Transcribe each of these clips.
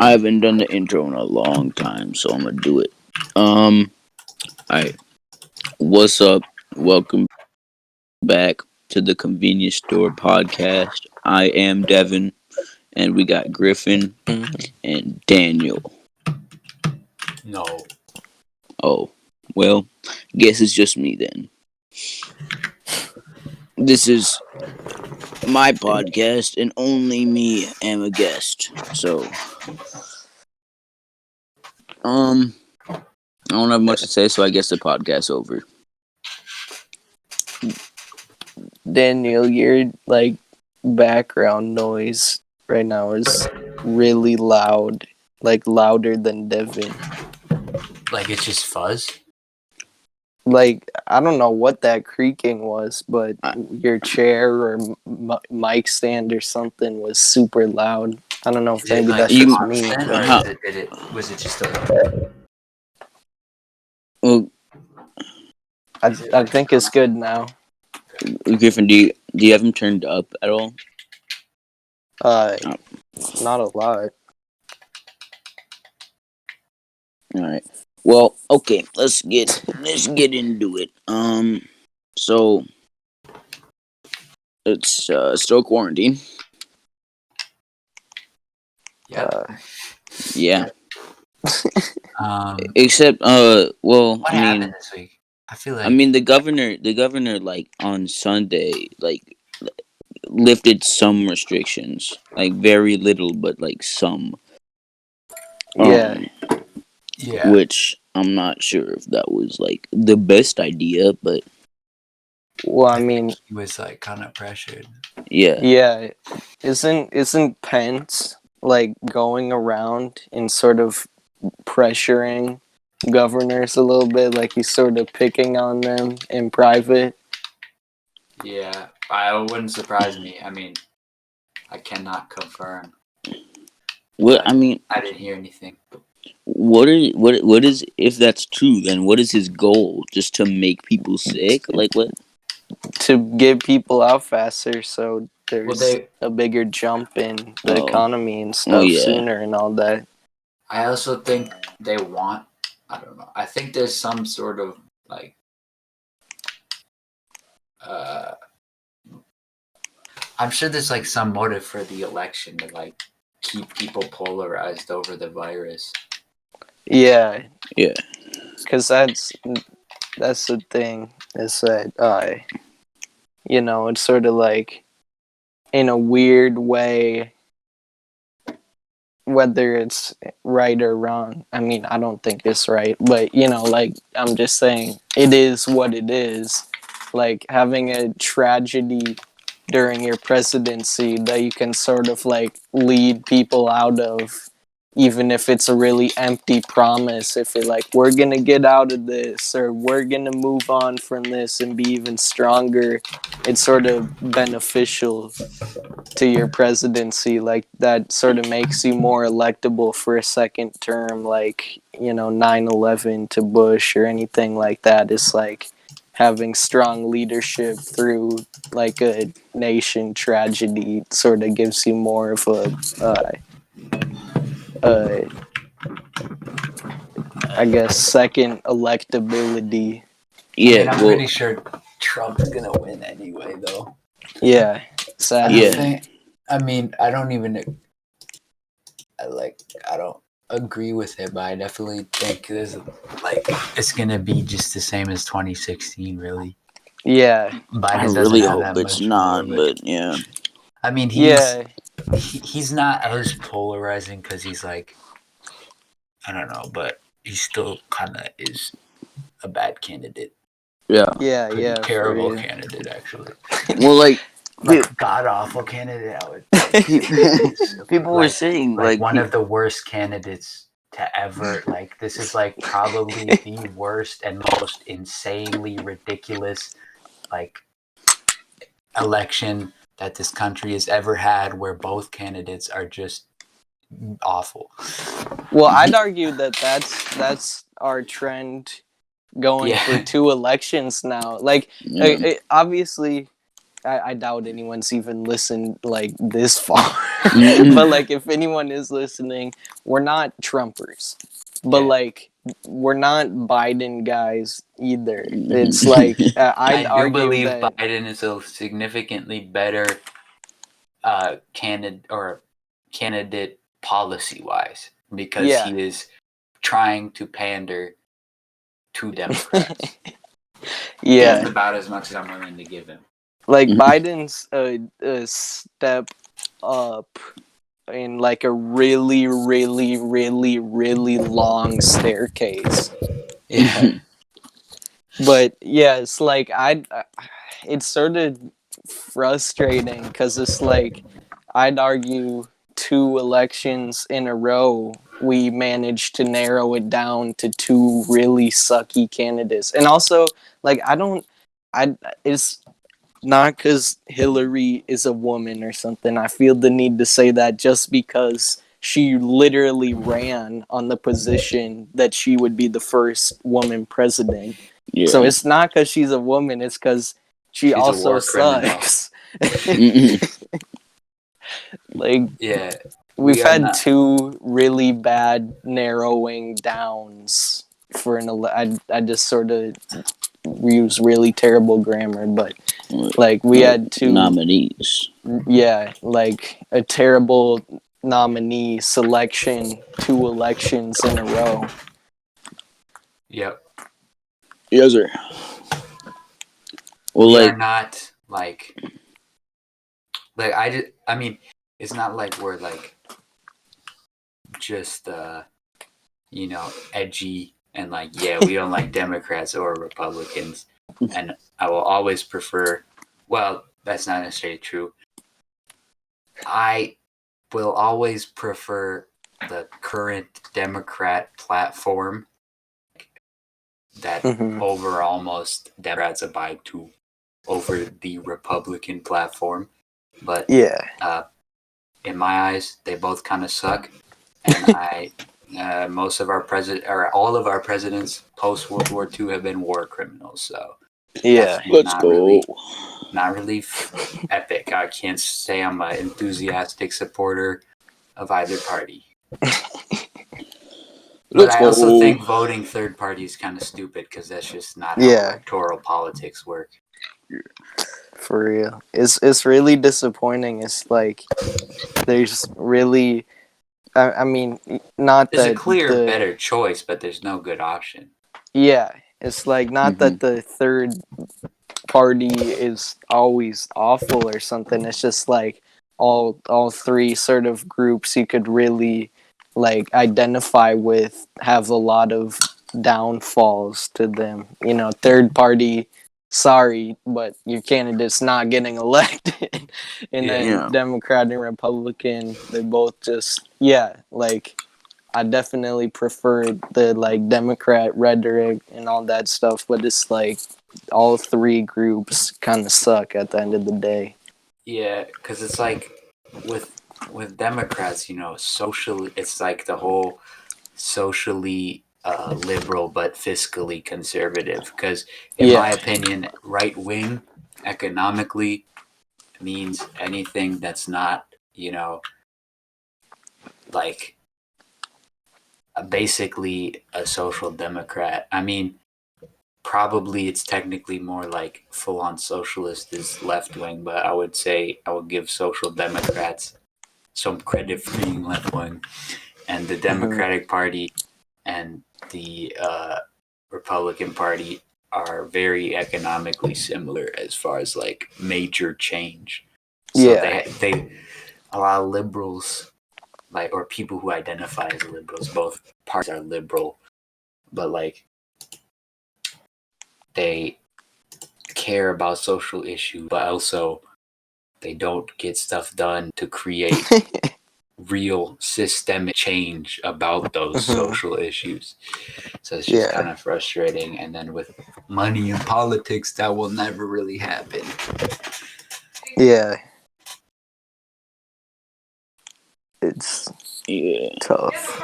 I haven't done the intro in a long time, so I'm gonna do it. Alright. What's up? Welcome back to the Convenience Store Podcast. I am Devin, and we got Griffen and Daniel. No. Oh, well, guess it's just me then. This is my podcast, and only me am a guest. So, I don't have much to say, so I guess the podcast's over. Daniel, your background noise right now is really loud, louder than Devin. Like it's just fuzz? I don't know what that creaking was, but your chair or mic stand or something was super loud. I don't know if maybe that's just me. Or was it just a... Well, I think it's good now. Griffen, do you have him turned up at all? Not a lot. All right. Well, okay. Let's get into it. So it's still quarantine. Yeah. Yeah. What Except happened this week? I feel like the governor on Sunday lifted some restrictions, very little, but some. Yeah. Yeah. Which I'm not sure if that was the best idea, but well, I mean, he was kind of pressured. Yeah. Yeah. Isn't Pence going around and sort of pressuring governors a little bit, he's sort of picking on them in private? Yeah, it wouldn't surprise me. I mean, I cannot confirm. What I didn't hear anything. What is, if that's true, then what is his goal? Just to make people sick? What? To get people out faster, so there's a bigger jump in the economy and stuff sooner and all that. I also think they want, I don't know, I think there's some sort of I'm sure there's some motive for the election to keep people polarized over the virus. Yeah. Yeah. Because that's the thing, is that it's sort of in a weird way, whether it's right or wrong. I mean, I don't think it's right, but I'm just saying it is what it is. Having a tragedy during your presidency that you can sort of lead people out of, even if it's a really empty promise, if it we're gonna get out of this, or we're gonna move on from this and be even stronger, it's sort of beneficial to your presidency. That sort of makes you more electable for a second term, 9/11 to Bush or anything like that. It's having strong leadership through a nation tragedy sort of gives you more of I guess second electability. Yeah, I'm pretty sure Trump's gonna win anyway, though. Yeah, sadly. I don't agree with it, but I definitely think there's it's gonna be just the same as 2016, really. Yeah, I really hope it's not, but yeah. I mean, he's not as polarizing because he's I don't know, but he still kind of is a bad candidate. Yeah. Yeah. Terrible candidate, actually. Well, god awful candidate. People were saying one of the worst candidates to ever. This is probably the worst and most insanely ridiculous election that this country has ever had, where both candidates are just awful. Well, I'd argue that that's our trend going for two elections now. Obviously, I doubt anyone's even listened like this far. Mhm. But like, if anyone is listening, we're not Trumpers, but Yeah. like, we're not Biden guys either. It's Mhm. like I'd I do argue believe that Biden is a significantly better candidate policy wise because yeah, he is trying to pander to Democrats. yeah, That's about as much as I'm willing to give him. like Biden's a step up in like a really, really, really, really long staircase. Yeah. But yeah, it's like it's sort of frustrating because it's like I'd argue 2 elections in a row we managed to narrow it down to 2 really sucky candidates, and also like I it's not because Hillary is a woman or something. I feel the need to say that just because she literally ran on the position that she would be the first woman president. So Yeah. it's not because she's a woman, it's because she She's a also war criminal. sucks. Mhm. Like, Yeah. we've We are had not 2 really bad narrowing downs for I just sort of use really terrible grammar, but like we had 2 Nominees. yeah, like a terrible nominee selection 2 elections in a row. yep. Yes, sir. Well, We are like, not like I mean, it's not like we're like just edgy and like, yeah, we don't like Democrats or Republicans. And I will always prefer, well, that's not necessarily true. I will always prefer the current Democrat platform that Mm-hmm. over almost Democrats abide to over the Republican platform. But Yeah. in my eyes, they both kind of suck. And most of our president or all of our presidents post World War II have been war criminals. So Yeah. that's let's go. not really epic. I can't say I'm an enthusiastic supporter of either party. But Let's I go. also think voting third party is kind of stupid because that's just not how Yeah. electoral politics work. For real. It's really disappointing. It's like there's really I mean, not There's a that clear the better choice, but there's no good option. yeah, it's like not Mhm. that the third party is always awful or something. It's just like all 3 sort of groups you could really like identify with have a lot of downfalls to them. You know, third party, sorry, but your candidate's not getting elected. And Yeah. then Yeah. Democrat and Republican, they both just yeah, like I definitely prefer the like Democrat rhetoric and all that stuff, but it's like all 3 groups kind of suck at the end of the day. Yeah, because it's like with Democrats, socially, it's like the whole socially liberal but fiscally conservative. Because in Yeah. my opinion, right wing economically means anything that's not, like basically a social democrat. I mean, probably it's technically more like full on socialist is left wing, but I would say I would give social democrats some credit for being left wing, and the Mhm. Democratic Party and the Republican Party are very economically similar as far as like major change. So Yeah. they allow liberals like or people who identify as liberals. Both parties are liberal, but like they care about social issues, but also they don't get stuff done to create real systemic change about those Mhm. social issues. So it's just kind Yeah. of frustrating. And then with money and politics, that will never really happen. Yeah. It's Yeah. tough.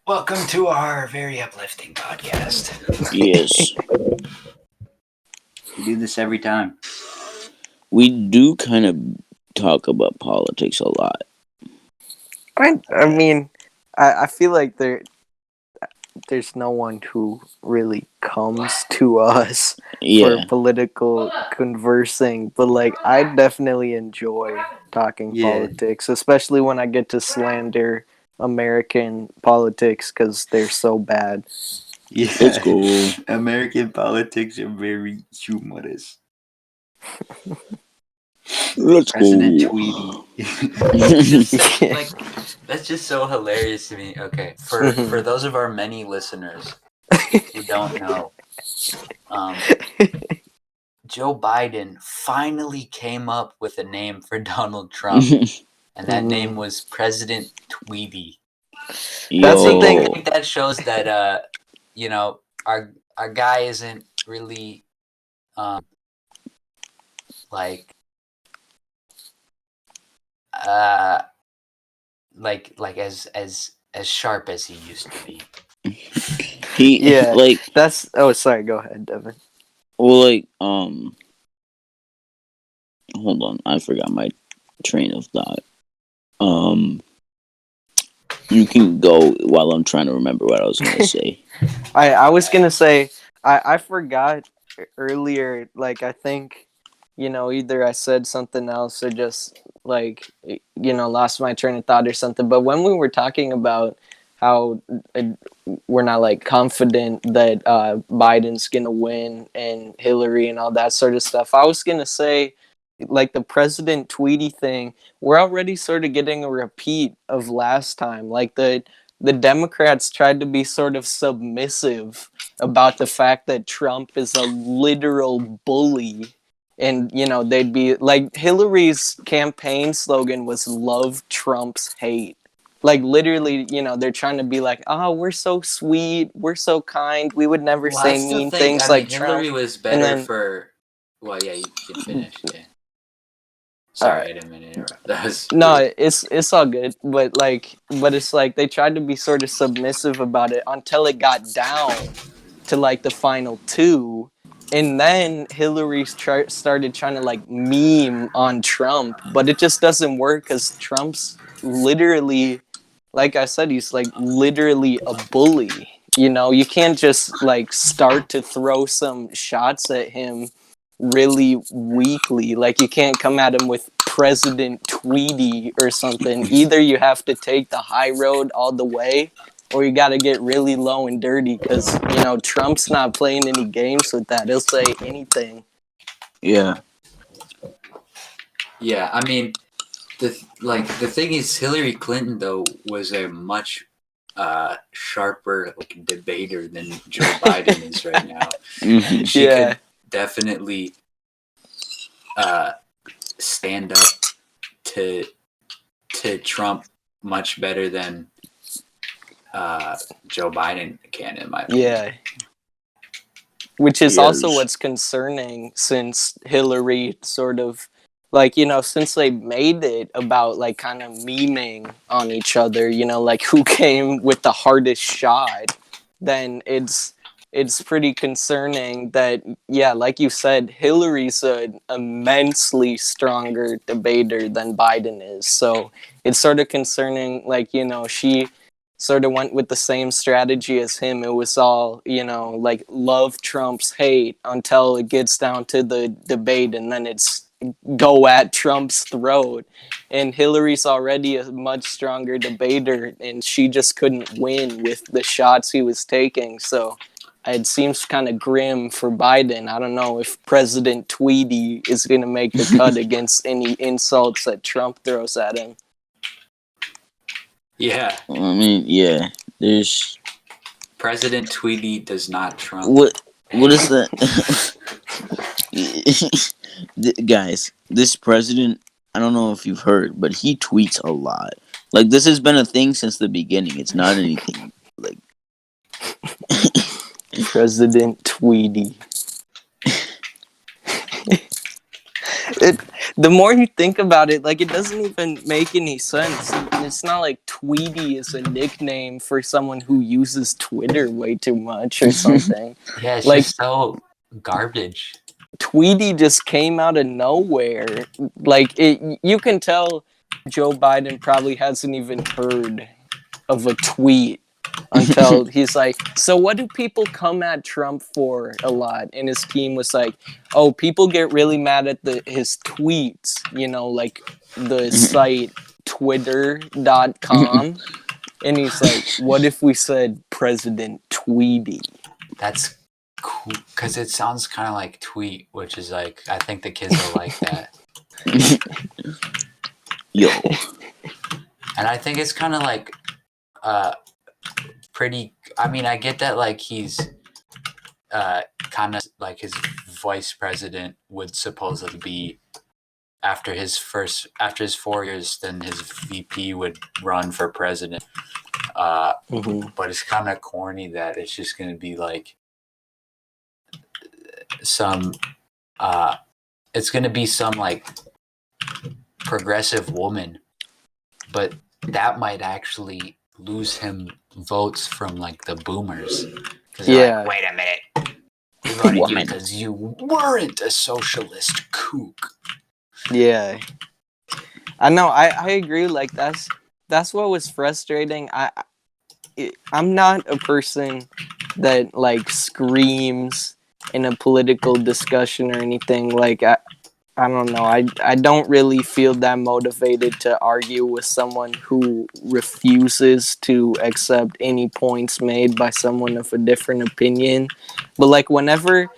Welcome to our very uplifting podcast. Yes. We do this every time. We do kind of talk about politics a lot. I mean, I feel like there's no one who really comes to us for Yeah. political conversing, but like I definitely enjoy talking politics, especially when I get to slander American politics because they're so bad. Yeah. Let's go. American politics are very humorous. Let's President go. Tweedy. Like, that's just so hilarious to me. Okay, for those of our many listeners who don't know, Joe Biden finally came up with a name for Donald Trump, and that name was President Tweedy. That's the thing. I think that shows that you know, our guy isn't really like as sharp as he used to be. Yeah, like that's. Oh, sorry. Go ahead, Devin. well, like hold on, I forgot my train of thought. You can go while I'm trying to remember what I was gonna say. I was gonna say I forgot earlier. Like I think either I said something else or just like lost my train of thought or something. But when we were talking about how we're not like confident that Biden's gonna win and Hillary and all that sort of stuff, I was gonna say like the President Tweety thing. We're already sort of getting a repeat of last time. Like the Democrats tried to be sort of submissive about the fact that Trump is a literal bully. And, they'd be like Hillary's campaign slogan was love Trump's hate. Like, literally, they're trying to be like, oh, we're so sweet. We're so kind. We would never say mean things like Hillary Trump. was better then, for. Well, yeah, you can finish. Yeah. Sorry, I didn't mean to interrupt. That was No, rude. it's all good. But it's like they tried to be sort of submissive about it until it got down to like the final two. And then Hillary started trying to like meme on Trump, but it just doesn't work because Trump's literally, like I said, he's like literally a bully. You can't just like start to throw some shots at him really weakly. Like you can't come at him with President Tweety or something. Either you have to take the high road all the way, or you got to get really low and dirty because Trump's not playing any games with that. He'll say anything. Yeah. Yeah, I mean, the thing is, Hillary Clinton though was a much sharper like debater than Joe Biden is right now. And she could definitely stand up to Trump much better than Joe Biden can, in my opinion. Yeah. Which is also what's concerning, since Hillary sort of like, since they made it about like kind of memeing on each other, like who came with the hardest shot, then it's pretty concerning that, yeah, like you said, Hillary's an immensely stronger debater than Biden is. So it's sort of concerning, like, she sort of went with the same strategy as him. It was all, like love Trump's hate until it gets down to the debate, and then it's go at Trump's throat. And Hillary's already a much stronger debater, and she just couldn't win with the shots he was taking. So it seems kind of grim for Biden. I don't know if President Tweety is going to make the cut against any insults that Trump throws at him. Yeah. I mean, yeah. There's President Tweety does not Trump. What is that? Guys, this president, I don't know if you've heard, but he tweets a lot. Like, this has been a thing since the beginning. It's not anything like President Tweety. The more you think about it, like, it doesn't even make any sense. It's not like Tweety is a nickname for someone who uses Twitter way too much or something. Yeah, it's like, just so garbage. Tweety just came out of nowhere. Like you can tell Joe Biden probably hasn't even heard of a tweet until he's like, so what do people come at Trump for a lot? And his team was like, oh, people get really mad at his tweets, like the site twitter.com. And he's like, what if we said President Tweety? That's cool, because it sounds kind of like tweet, which is like, I think the kids will like that. Yo. And I think it's kind of like pretty, I mean, I get that, like, he's kind of like his vice president would supposedly be after his 4 years, then his VP would run for president. But it's kind of corny that it's just going to be like it's going to be some like progressive woman, but that might actually lose him votes from like the boomers. Yeah. Like, wait a minute. We voted you because you weren't a socialist kook. Yeah. I know. I agree. Like that's what was frustrating. I'm not a person that like screams in a political discussion or anything. Like I don't know. I don't really feel that motivated to argue with someone who refuses to accept any points made by someone of a different opinion. But like whenever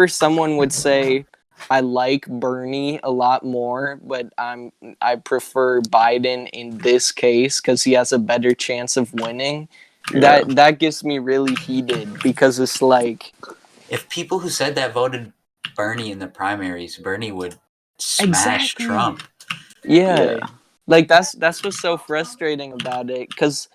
someone would say, I like Bernie a lot more, but I prefer Biden in this case because he has a better chance of winning. Yeah. That gets me really heated because it's like, if people who said that voted Bernie in the primaries, Bernie would smash Trump. Yeah. Like that's what's so frustrating about it, because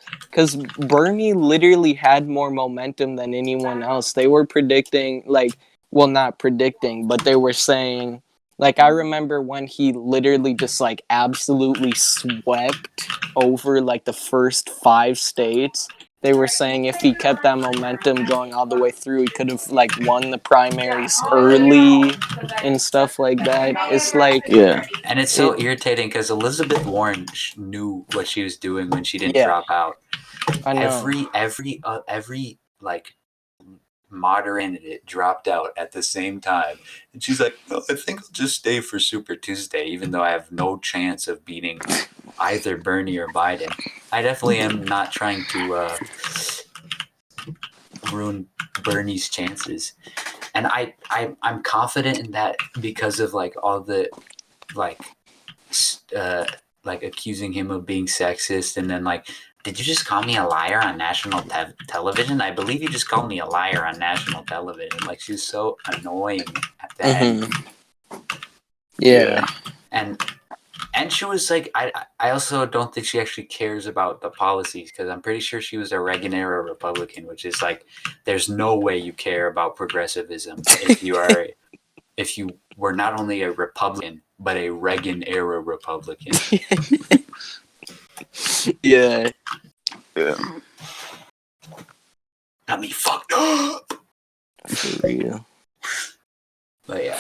Bernie literally had more momentum than anyone else. They were predicting, like, well, not predicting, but they were saying, like, I remember when he literally just like absolutely swept over like the first 5 states. They were saying if he kept that momentum going all the way through, he could have like won the primaries early and stuff like that. It's like, Yeah. And it's so irritating because Elizabeth Warren knew what she was doing when she didn't Yeah. drop out. I know. Every like modern candidate dropped out at the same time, and she's like, "No, I think I'll just stay for Super Tuesday, even though I have no chance of beating either Bernie or Biden." I definitely am not trying to ruin Bernie's chances, and I'm confident in that because of like all the like accusing him of being sexist, and then like, did you just call me a liar on national television? I believe you just called me a liar on national television. Like, she's so annoying at that. Yeah. And she was like, I also don't think she actually cares about the policies, because I'm pretty sure she was a Reagan era Republican, which is like, there's no way you care about progressivism if you were not only a Republican but a Reagan era Republican. Yeah. Got me fucked up. For real. But yeah.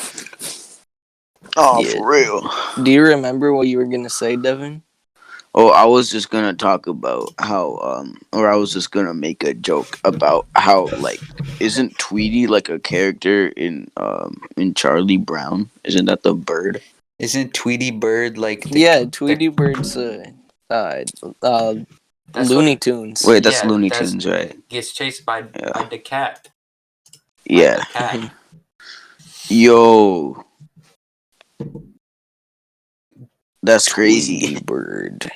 Oh, Yeah. for real. Do you remember what you were gonna say, Devin? Oh, I was just gonna talk about how, or I was just gonna make a joke about how, like, isn't Tweety like a character in Charlie Brown? Isn't that the bird? Isn't Tweety Bird like Tweety Bird's that's Looney Tunes. Wait, that's Looney Tunes, right? Gets chased by the cat. Yeah. The cat. Yo. That's crazy. Tweety Bird.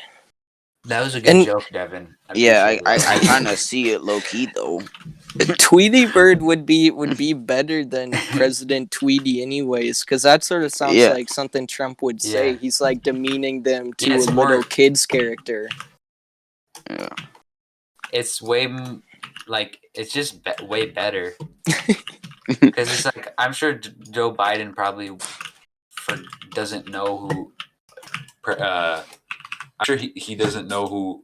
That was a good joke, Devin. I kind of see it low key though. Tweety Bird would be better than President Tweety anyways, because that sort of sounds like something Trump would say. He's like demeaning them to a little kid's character. Yeah. It's way like, it's just way better. Because it's like, I'm sure Joe Biden probably doesn't know who. I'm sure he doesn't know who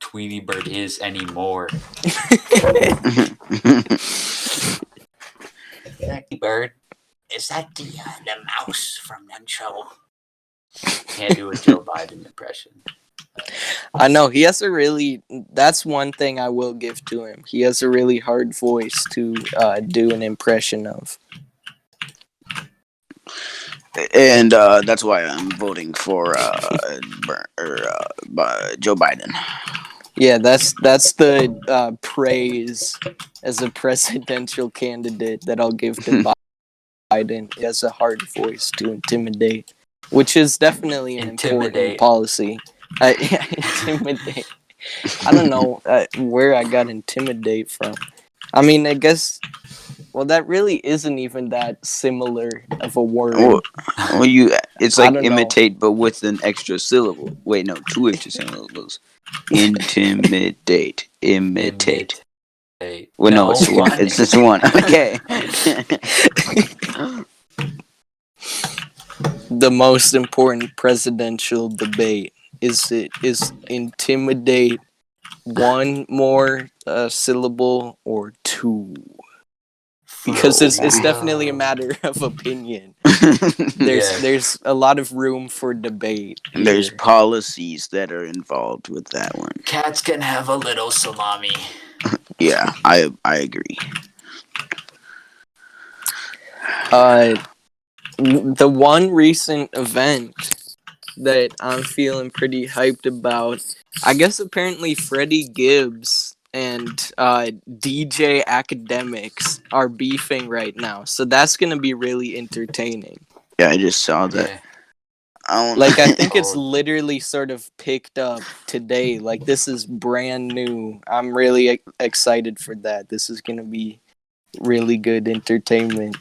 Tweety Bird is anymore. Tweety Bird. Is that the mouse from that show? Can't do a Joe Biden impression. I know he has a really. That's one thing I will give to him. He has a really hard voice to do an impression of. And that's why I'm voting for Joe Biden. Yeah, that's the praise as a presidential candidate that I'll give to Biden. He has a hard voice to intimidate, which is definitely an important policy. Intimidate. I don't know where I got intimidate from. I mean, I guess. Well, that really isn't even that similar of a word. Well, it's like imitate, but with an extra syllable. Wait, no, 2 extra syllables. Intimidate, imitate. Well, no, it's one. It's just one. Okay. The most important presidential debate is intimidate one more syllable or 2. Because it's definitely a matter of opinion. There's a lot of room for debate. And there's policies that are involved with that one. Cats can have a little salami. Yeah, I agree. The one recent event that I'm feeling pretty hyped about, I guess apparently Freddie Gibbs and DJ Academics are beefing right now. So that's going to be really entertaining. Yeah, I just saw that. Yeah. I think it's literally sort of picked up today. Like, this is brand new. I'm really excited for that. This is going to be really good entertainment.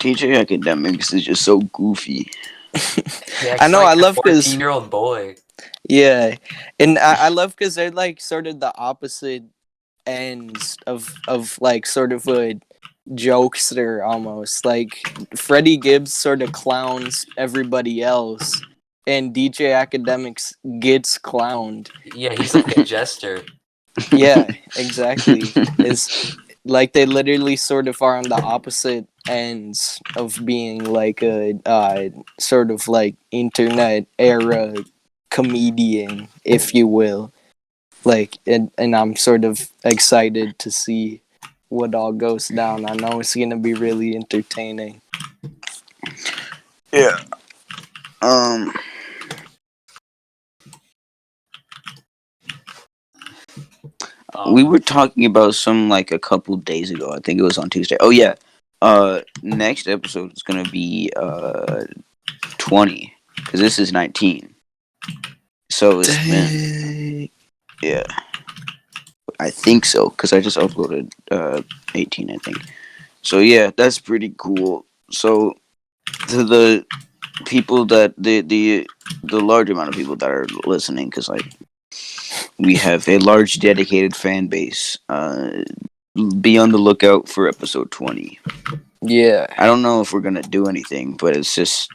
DJ Academics is just so goofy. Yeah, I know, I love because 14-year-old boy. Yeah, and I love because they're like sort of the opposite ends of like sort of a jokester almost. Like Freddie Gibbs sort of clowns everybody else, and DJ Academics gets clowned. Yeah, he's like a jester. Yeah, exactly. It's like they literally sort of are on the opposite ends of being like a sort of like internet era comedian, if you will. Like, and I'm sort of excited to see what all goes down. I know it's gonna be really entertaining. Yeah. We were talking about some like a couple days ago. I think it was on Tuesday. Oh yeah. Next episode is gonna be 20 because this is 19. So it's been, yeah. I think so because I just uploaded 18. I think. So yeah, that's pretty cool. So to the people that the large amount of people that are listening, because like we have a large dedicated fan base. Be on the lookout for episode 20. Yeah, I don't know if we're gonna do anything, but it's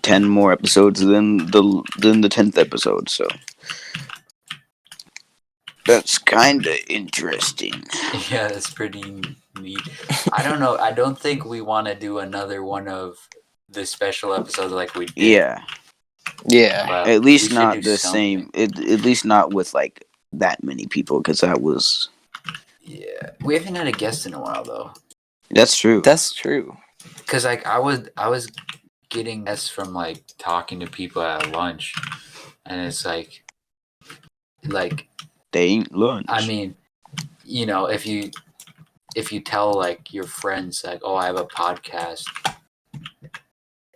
10 more episodes than the 10th episode, so that's kind of interesting. Yeah, that's pretty neat. I don't know. I don't think we want to do another one of the special episodes like we did. Yeah. But at least not the same. At least not with like that many people, because that was. Yeah, we haven't had a guest in a while though. That's true. That's true. Cause like I was getting guests from like talking to people at lunch, and it's like they ain't lunch. I mean, you know, if you tell like your friends like, oh, I have a podcast,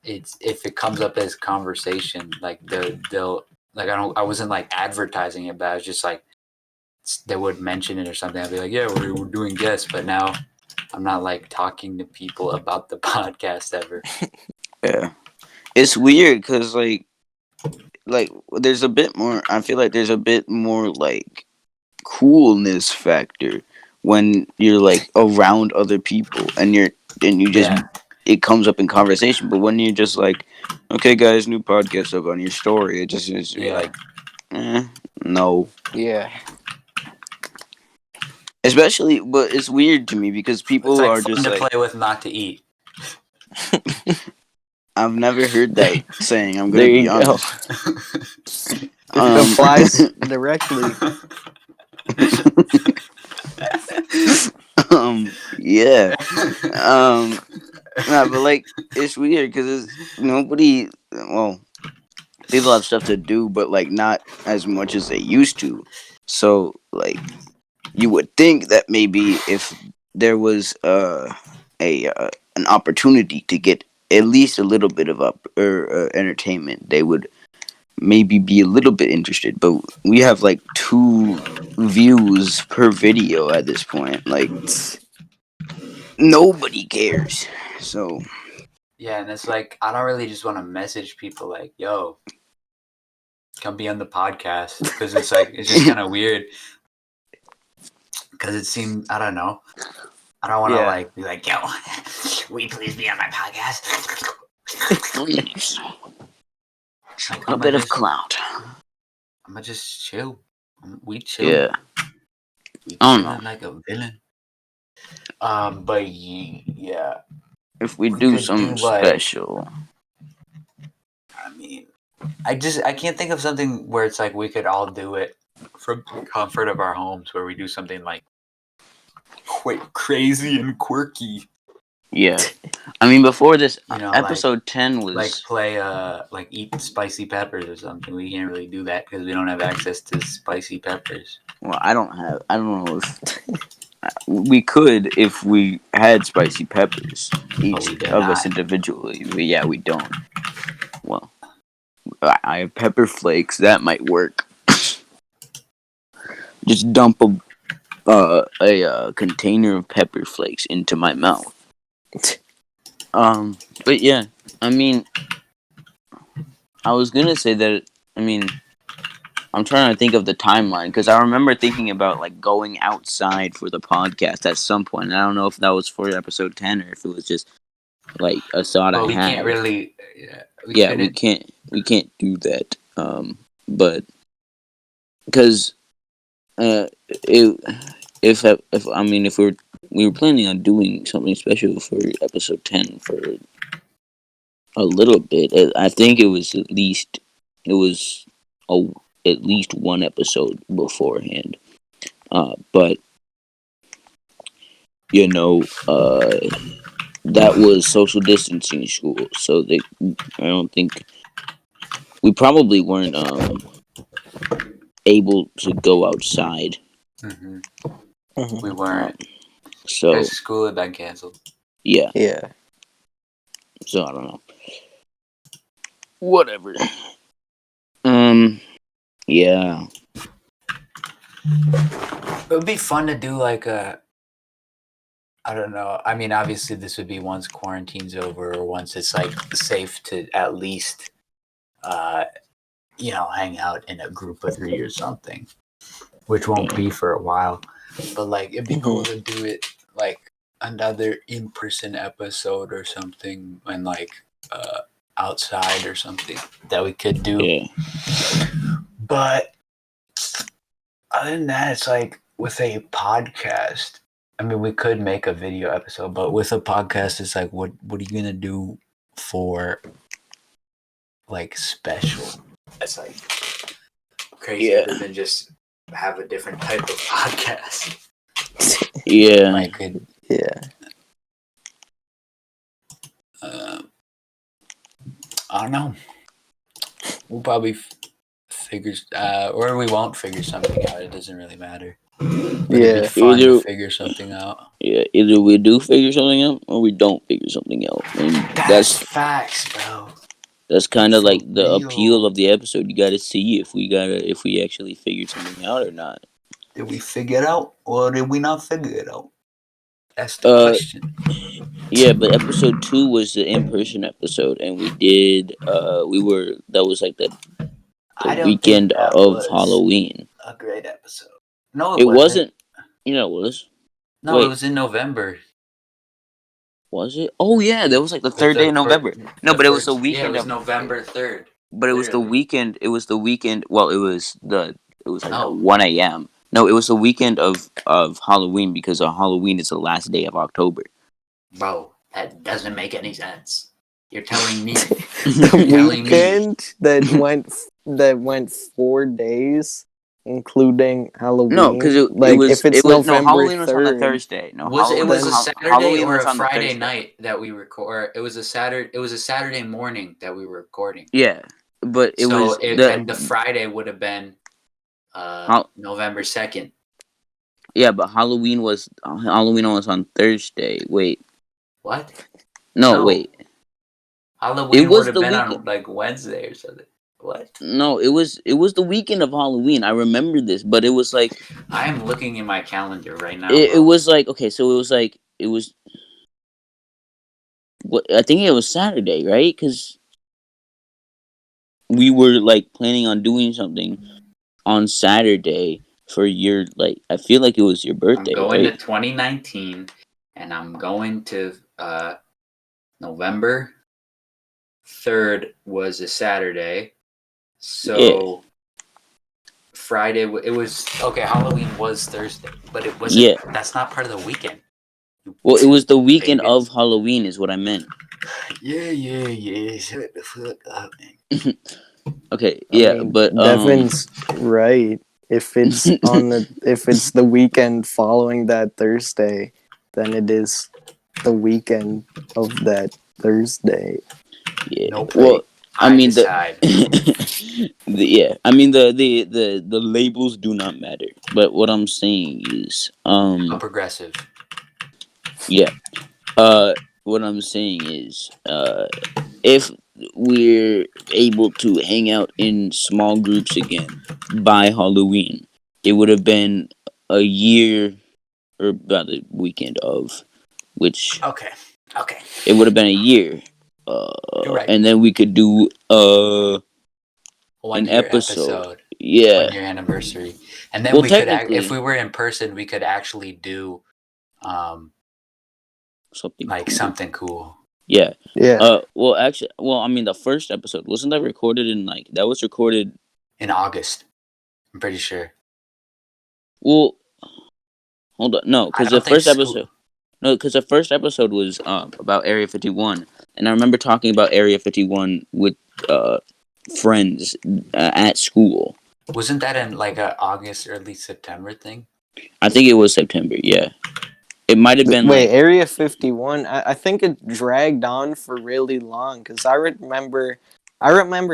it's if it comes up as conversation, like they'll like I wasn't like advertising it, but I was just like they would mention it or something. I'd be like, yeah, we're doing guests, but now I'm not like talking to people about the podcast ever. Yeah, it's weird because like there's a bit more. I feel like there's a bit more like coolness factor when you're like around other people and you just it comes up in conversation. But when you're just like, okay, guys, new podcast up on your story, it just is like, no, yeah. Especially, but it's weird to me because people it's like are fun just to like play with, not to eat. I've never heard that saying. I'm There gonna be you go. honest. It applies directly. Yeah. Nah, but like it's weird because it's nobody. Well, people have stuff to do, but like not as much as they used to. So like you would think that maybe if there was a an opportunity to get at least a little bit of entertainment, they would maybe be a little bit interested. But we have like 2 views per video at this point. Like nobody cares. So Yeah, and it's like I don't really just want to message people like, "Yo, come be on the podcast," because it's like it's just kind of weird. Because it seemed I don't know. I don't want to Yeah. like be like, "Yo, will you please be on my podcast?" please, Like, a bit of clout. I'm gonna just chill. We chill. Yeah, We I don't chilling know. like a villain. But yeah, If we we do could something do like. special, I mean, I can't think of something where it's like we could all do it from the comfort of our homes, where we do something like crazy and quirky. yeah. I mean, before this You know, episode 10 like was play like eat spicy peppers or something. We can't really do that because we don't have access to spicy peppers. well, I don't know if we could if we had spicy peppers, each we do of us not. individually. But yeah, we don't. Well, I have pepper flakes. That might work. Just dump a container of pepper flakes into my mouth. But yeah, I mean, I was gonna say that. I mean, I'm trying to think of the timeline because I remember thinking about like going outside for the podcast at some point. I don't know if that was for episode 10 or if it was just like a thought But I we had. can't really. We can't do that. But because it, if I mean if we were planning on doing something special for episode 10 for a little bit. I think it was a, at least one episode beforehand. But you know, that was social distancing school, so I don't think we probably weren't able to go outside. Mm-hmm. Mhm. We weren't. So Because school had been canceled. yeah, Yeah. so I don't know. Whatever. Yeah. It would be fun to do like a. I don't know. I mean, obviously, this would be once quarantine's over or once it's like safe to at least, hang out in a group of 3 or something, which won't be for a while. But like, it'd be cool to do it like another in-person episode or something, and like outside or something that we could do. Yeah. But other than that, it's like with a podcast. I mean, we could make a video episode, but with a podcast, it's like, what are you gonna do for like special? It's like crazier than just have a different type of podcast. Yeah. Like, Yeah. I don't know. We'll probably figure, or we won't figure something out. It doesn't really matter. But it'd be fun to figure something out. Yeah, either we do figure something out or we don't figure something out. And That's facts, bro. that's kind of like the real. appeal of the episode. You got to see if we actually figured something out or not. Did we figure it out or did we not figure it out? That's the question. Yeah, but episode 2 was the in-person episode, and we did. That was like the I don't weekend think that of was Halloween. a great episode. No, It wasn't. You know, it was. No, Wait. it was in November. Was it? Oh yeah, that was like the third day of November. No, but it was the weekend. Yeah, it was November 3rd. But it was the weekend. It was the weekend. Well, it was like No. 1 a.m. No, it was the weekend of Halloween because Halloween is the last day of October. Bro, that doesn't make any sense. You're telling me. The telling me. weekend that went 4 days, including Halloween. No, because if it's November Halloween was on the 3rd, Thursday. No, It was a Saturday Halloween or was a on the Friday Thursday. night that we record. Or it was a Saturday morning that we were recording. Yeah, but it So was and the Friday would have been November 2nd. Yeah, but Halloween was on Thursday. Wait, What? no, wait. Halloween It was would have the been weekend. on like Wednesday or something. What? No, it was the weekend of Halloween. I remember this, but it was like I am looking in my calendar right now. it was like okay, so it was like it was. What I think it was Saturday, right? Because we were like planning on doing something on Saturday for your like. I feel like it was your I'm birthday, going right? to 2019, and I'm going to November 3rd was a Saturday, so Friday it was okay. Halloween was Thursday, but it wasn't. Yeah. That's not part of the weekend. Well, it was the weekend Pagans. of Halloween, is what I meant. Yeah. Shut the fuck up, man. Okay, I yeah, mean, but Devin's right. If it's the weekend following that Thursday, then it is the weekend of that Thursday. yeah. Nope. Well, I mean decide. I mean the labels do not matter. But what I'm saying is, A progressive. yeah. What I'm saying is, if we're able to hang out in small groups again by Halloween, it would have been a year, or about the weekend of, which Okay. it would have been a year. You're right. And then we could do 1 an year episode. episode. Yeah. 1 year anniversary, and then Well, we could technically, if we were in person, we could actually do something like cool. something cool. Yeah. Yeah. I mean, the first episode wasn't that recorded in that was recorded In August. I'm pretty sure. Well, hold on. No, because the first episode. No, because the first episode was about Area 51, and I remember talking about Area 51 with friends at school. Wasn't that in like a August, early September thing? I think it was September. Yeah, it might have been Wait, Area 51. I think it dragged on for really long because I remember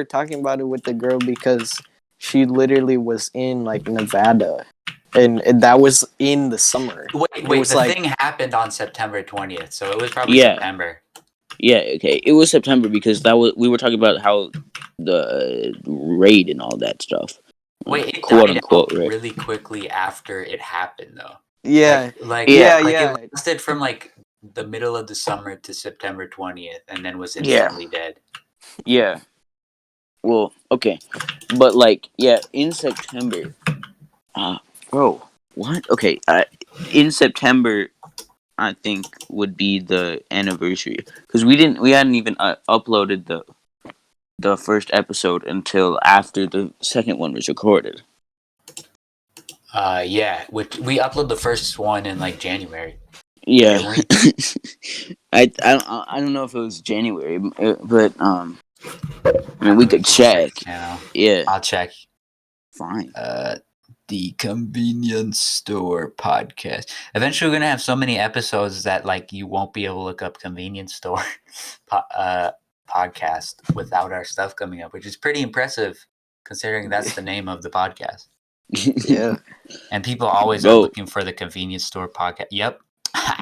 talking about it with the girl because she literally was in like Nevada, and that was in the summer. Wait. The thing happened on September 20th, so it was probably September. Yeah, okay. It was September because we were talking about how the raid and all that stuff. Wait, it quote died unquote out right? really quickly after it happened, though. Yeah, It lasted from like the middle of the summer to September 20th, and then was instantly dead. Yeah. Well, okay, but in September. Bro, what? Okay, in September, I think would be the anniversary because we hadn't even uploaded the first episode until after the second one was recorded. Yeah, which we uploaded the first one in like January. Yeah, I don't know if it was January, but I mean we could check. Yeah, I'll check. Fine. The Convenience Store Podcast. Eventually, we're gonna have so many episodes that like you won't be able to look up Convenience Store podcast without our stuff coming up, which is pretty impressive considering that's the name of the podcast. Yeah. And people always are looking for the Convenience Store Podcast. Yep.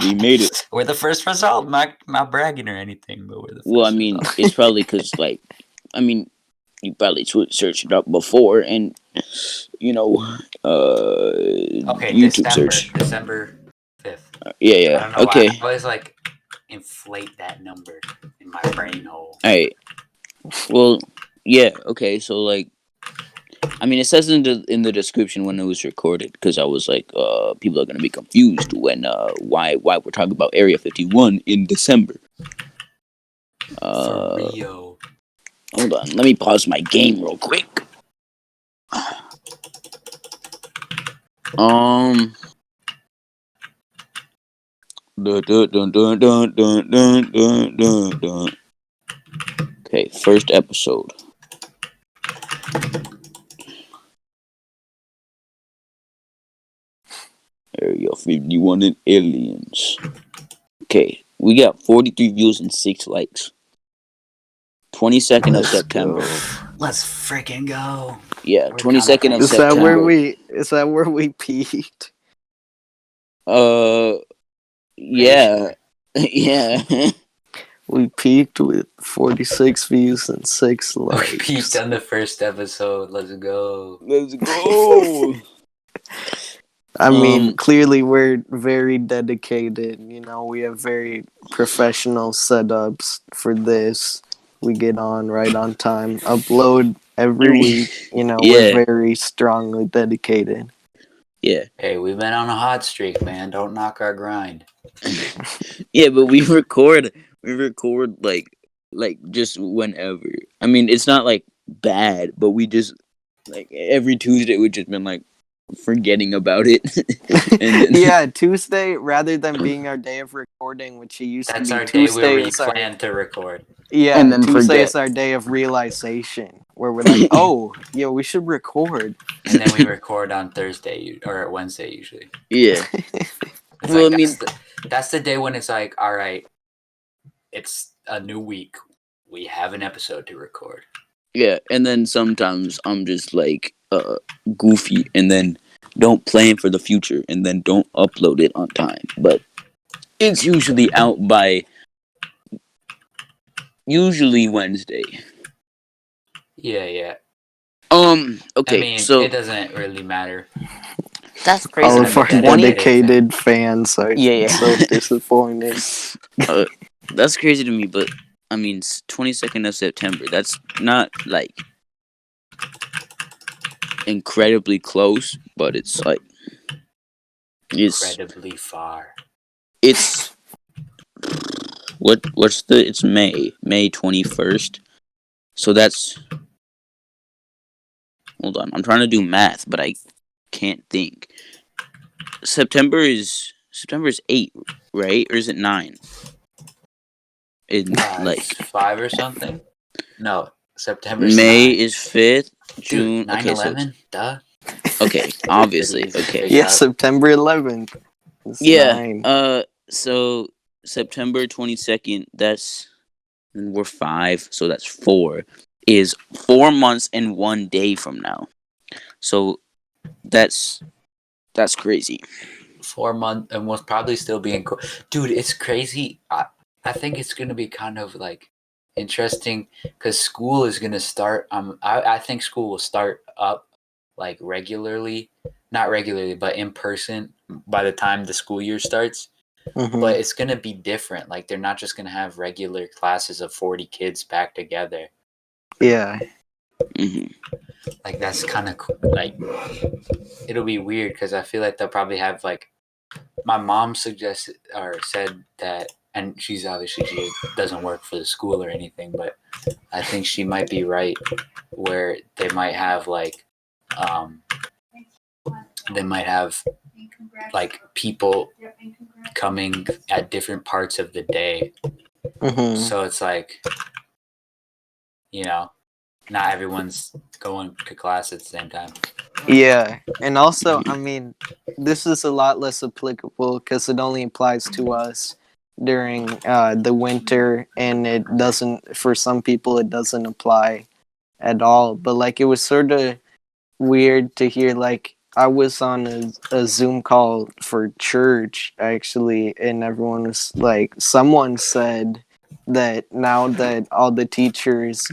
We made it. We're the first result. Not bragging or anything, but we're the first. Well, I mean, it's probably because you probably searched it up before, and YouTube search. December 5th. Yeah. I don't know okay. why. I always inflate that number in my brain hole. All right. Well, yeah. Okay. So it says in the description when it was recorded because I was people are gonna be confused when why we're talking about Area 51 in December. For Rio. Hold on, let me pause my game real quick. Dun, dun, dun, dun, dun, dun, dun, dun, dun. Okay, first episode. Area 51 and aliens. Okay, we got 43 views and 6 likes. 22nd of Let's September. go. Let's freaking go. Yeah, We're 22nd of Is that September. where we peaked? Yeah. Yeah. We peaked with 46 views and 6 We likes. peaked on the first episode. Let's go. Let's go. I mean, clearly we're very dedicated. You know, we have very professional setups for this. We get on right on time, upload every week. You know, we're Yeah. very strongly dedicated. Yeah. Hey, we've been on a hot streak, man. Don't knock our grind. Yeah, but we record like just whenever. I mean, it's not like bad, but we just like every Tuesday we've just been like forgetting about it. And then, Yeah, Tuesday, rather than being our day of recording, which it used That's to be, our day where Tuesday we is our plan to record. yeah, and then Tuesday forget. is our day of realization, where we're like, oh, yeah, we should record. And then we record on Thursday or Wednesday usually. Yeah. It's Well, like I mean, that's the day when it's like, all right, it's a new week. We have an episode to record. yeah, and then sometimes I'm just like goofy and then don't plan for the future and then don't upload it on time. But it's usually out by Wednesday. Yeah. Okay, I mean, so it doesn't really matter. that's All crazy. of our dedicated fans are so disappointed. That's crazy to me, but I mean, 22nd of September. That's not like incredibly close, but it's like Incredibly far. It's it's May 21st. So that's, hold on, I'm trying to do math, but I can't think. September is 8, right? Or is it 9? In like 5 or something? No, September. May 9. is 5th, June. Dude, 9/11? Duh. Okay, obviously. Okay. Yeah, September 11th. It's Yeah. 9. So September 22nd, and we're 5, so that's 4, is 4 months and 1 day from now. So that's crazy. 4 months, and we'll probably still be in dude, it's crazy. I think it's gonna be kind of like interesting because school is gonna start. I think school will start up like regularly, not regularly, but in person by the time the school year starts. Mhm. But it's gonna be different. Like they're not just gonna have regular classes of 40 kids back together. Yeah. Mm-hmm. Like that's kind of like it'll be weird because I feel like they'll probably have like my mom suggested or said that, and she doesn't work for the school or anything, but I think she might be right where they might have like people coming at different parts of the day. Mhm. So it's like, not everyone's going to class at the same time. Yeah, and also, I mean, this is a lot less applicable because it only applies to us during the winter, and it doesn't, for some people, it doesn't apply at all. But like, it was sort of weird to hear, like, I was on a Zoom call for church, actually, and everyone was like, someone said that now that all the teachers,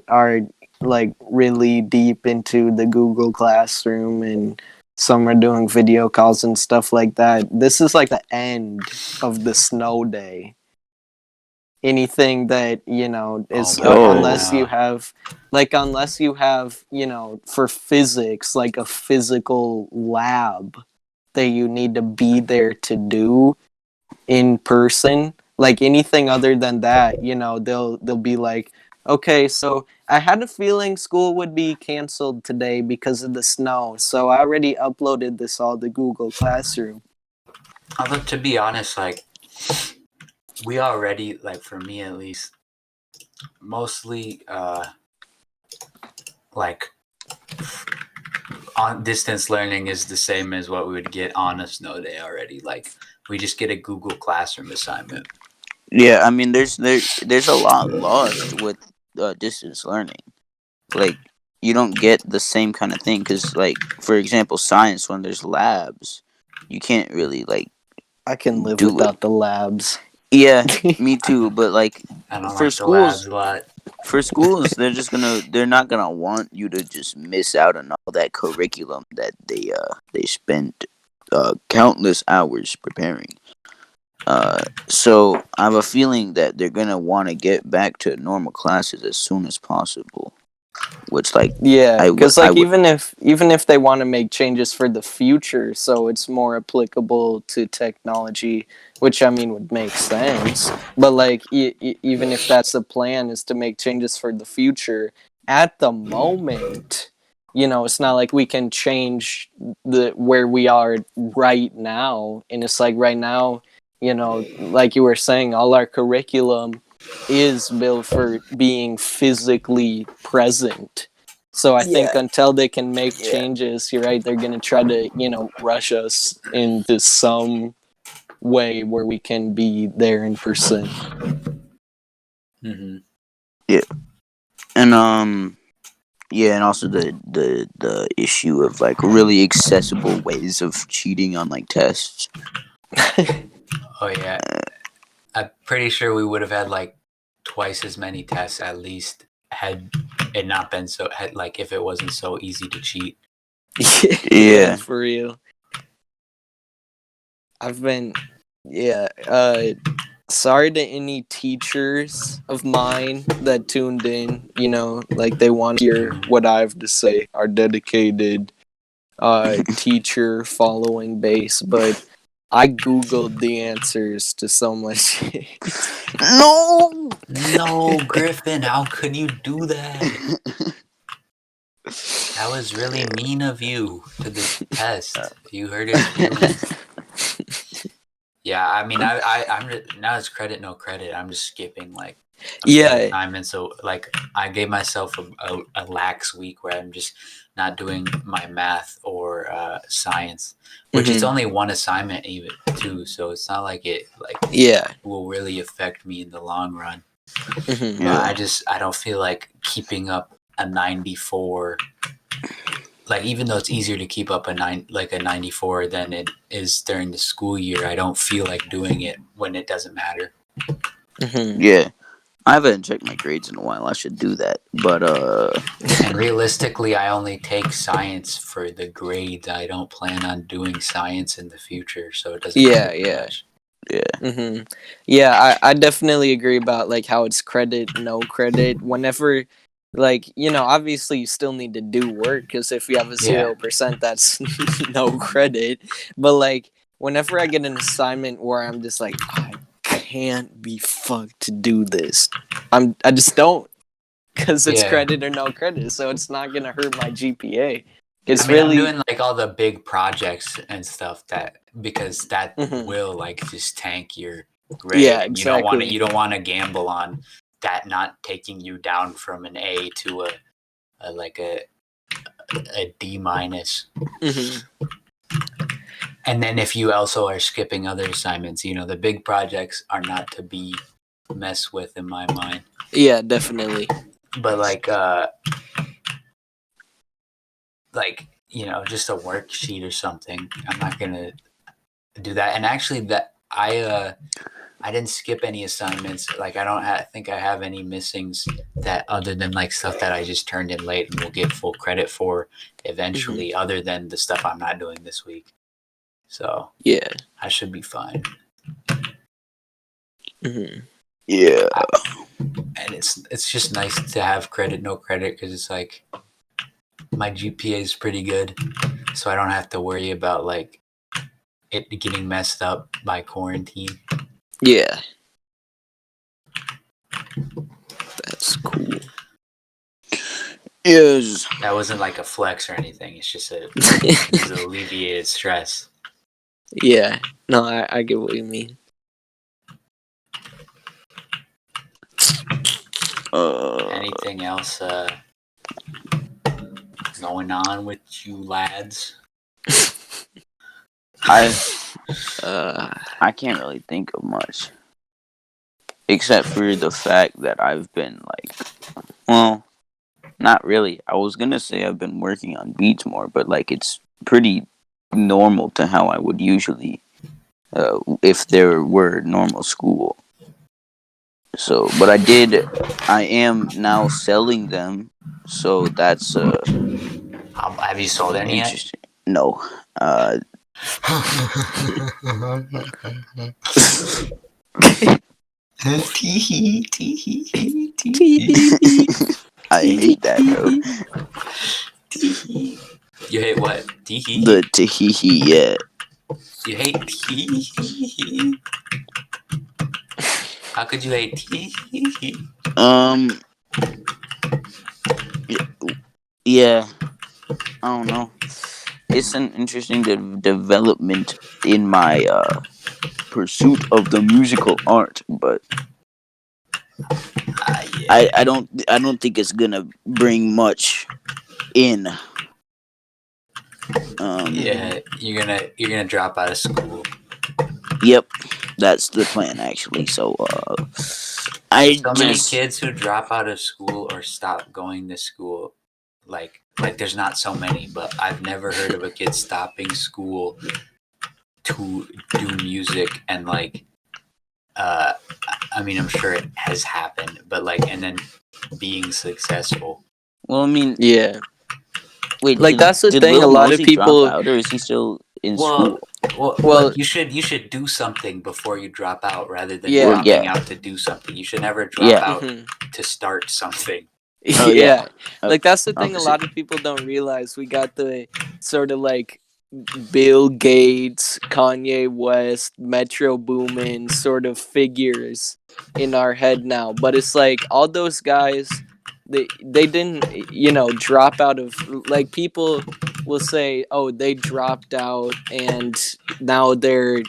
are like really deep into the Google Classroom and some are doing video calls and stuff like that, this is like the end of the snow day. Anything that is unless you have for physics, like a physical lab that you need to be there to do in person, like anything other than that, they'll be like, okay, so I had a feeling school would be canceled today because of the snow, so I already uploaded this all to Google Classroom. Although, to be honest, like, we already, like, for me at least, mostly like on distance learning is the same as what we would get on a snow day already. Like we just get a Google Classroom assignment. Yeah, I mean, there's a lot lost with distance learning. Like, you don't get the same kind of thing because, like, for example, science, when there's labs, you can't really like I can live do it. without the labs. Yeah, me too. But like, I don't for like the labs schools, a lot. they're not gonna want you to just miss out on all that curriculum that they spent countless hours preparing. So I have a feeling that they're gonna want to get back to normal classes as soon as possible. Which, like, Yeah, because I like would. even if they want to make changes for the future, so it's more applicable to technology, which I mean would make sense. But like even if that's the plan, is to make changes for the future. At the moment, it's not like we can change the where we are right now, and it's like right now, like you were saying, all our curriculum is built for being physically present. So I think Yeah, until they can make yeah, changes, you're right, they're going to try to, rush us into some way where we can be there in person. Mm-hmm. yeah, and yeah, and also the issue of like really accessible ways of cheating on like tests. Oh yeah, I'm pretty sure we would have had like twice as many tests at least had it not been so like if it wasn't so easy to cheat. Yeah, Yeah. for real. I've been, yeah, sorry to any teachers of mine that tuned in, like they want to hear what I have to say, our dedicated teacher following base, but I googled the answers to so much shit. No. No, Griffin, how could you do that? That was really mean of you to the test. You hurt his feelings. Yeah, I mean, I'm now it's credit no credit. I'm just skipping like a few Yeah. assignments. So like I gave myself a lax week where I'm just not doing my math or science, which it's only one assignment even too. So it's not like it Yeah. will really affect me in the long run. Mhm. Yeah. But I don't feel like keeping up a 94. Like even though it's easier to keep up a 94 than it is during the school year, I don't feel like doing it when it doesn't matter. Yeah. I haven't checked my grades in a while. I should do that. But And realistically, I only take science for the grades. I don't plan on doing science in the future, so it doesn't matter too much. yeah. Yeah, I definitely agree about like how it's credit, no credit. Whenever, like, obviously you still need to do work because if you have a Yeah. 0%, that's no credit. But like, whenever I get an assignment where I'm just like, I can't be fucked to do this, I just don't, because it's Yeah. credit or no credit, so it's not gonna hurt my GPA. It's I mean, I'm really. doing like all the big projects and stuff because that Mhm. will like just tank your grade, Yeah, and exactly. you don't want to gamble on that not taking you down from an A to a D minus. Mhm. And then if you also are skipping other assignments, the big projects are not to be messed with in my mind. Yeah, definitely. But just a worksheet or something, I'm not gonna do that. And actually, that I didn't skip any assignments. Like I don't think I have any missings that other than like stuff that I just turned in late and will get full credit for eventually. Other than the stuff I'm not doing this week, so Yeah. I should be fine. Yeah. And it's just nice to have credit no credit because it's like my GPA is pretty good, so I don't have to worry about like it getting messed up by quarantine. Yeah. That's cool. Yes. That wasn't like a flex or anything. It's just it's alleviated stress. Yeah. No, I get what you mean. Anything else going on with you lads? I can't really think of much, except for the fact that I've been like, well, not really. I was gonna say I've been working on beats more, but like it's pretty normal to how I would usually, if there were normal school. So, but I am now selling them, so that's Have you sold any yet? interesting. No, I hate that though. You hate what? Teehee? The teehee, yeah. You hate teehee? How could you hate teehee? Yeah. I don't know. It's an interesting development in my pursuit of the musical art, but Yeah. I don't think it's gonna bring much in. Yeah, you're gonna drop out of school. Yep, that's the plan actually. So Many kids who drop out of school or stop going to school, like there's not so many, but I've never heard of a kid stopping school to do music and like I mean I'm sure it has happened, but like and then being successful. Well, I mean, Yeah. wait, Like that's the did thing. A Lil lot of Mosey drop people. out, or is he still in Well, school? well, Well, you should do something before you drop out rather than Yeah. Well, dropping yeah, out to do something. You should never drop yeah. out mhm. to start something. Oh Yeah. yeah. Like that's the thing. A Opposite. lot of people don't realize. We got the sort of like Bill Gates, Kanye West, Metro Boomin sort of figures in our head now. But it's like all those guys, they didn't drop out of, like, people will say, oh, they dropped out and now they're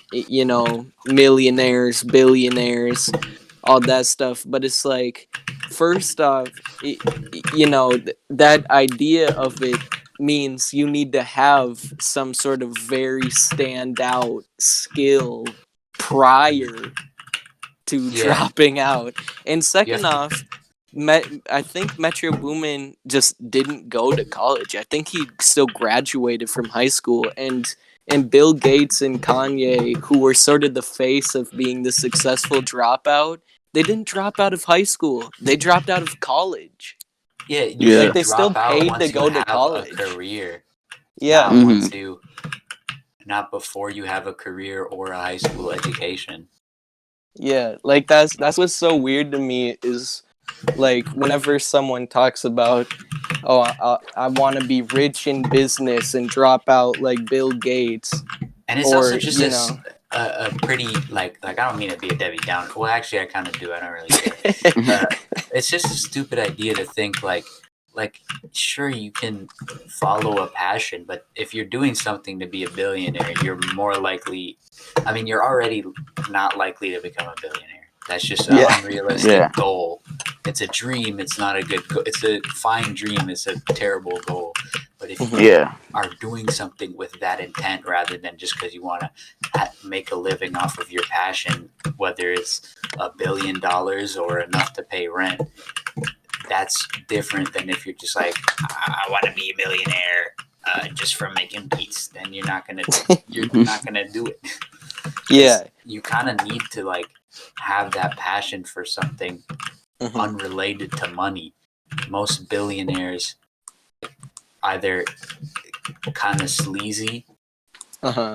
millionaires, billionaires, all that stuff. But it's like, first off, that idea of it means you need to have some sort of very standout skill prior to Yeah. dropping out. And You have second to, off, I think Metro Boomin just didn't go to college. I think he still graduated from high school. And Bill Gates and Kanye, who were sort of the face of being the successful dropout, they didn't drop out of high school. They dropped out of college. yeah, you Yeah. Like, should they still drop out paid to once you go to have a college. career, Yeah. not once you, not before you have a career or a high school education. Yeah, like that's what's so weird to me is, like, whenever someone talks about, oh, I want to be rich in business and drop out like Bill Gates, And it's or also just a pretty like I don't mean to be a Debbie Downer. Well, actually, I kind of do. I don't really care. It's just a stupid idea to think like sure you can follow a passion, but if you're doing something to be a billionaire, you're more likely. I mean, you're already not likely to become a billionaire. That's just an Yeah. unrealistic Yeah. goal. It's a dream. It's not a good. It's a fine dream. It's a terrible goal. But if you Yeah. are doing something with that intent rather than just because you want to make a living off of your passion, whether it's $1 billion or enough to pay rent, that's different than if you're just like, I want to be a millionaire just from making beats. Then you're not gonna do it. Yeah. You kind of need to like have that passion for something unrelated to money. Most billionaires either kind of sleazy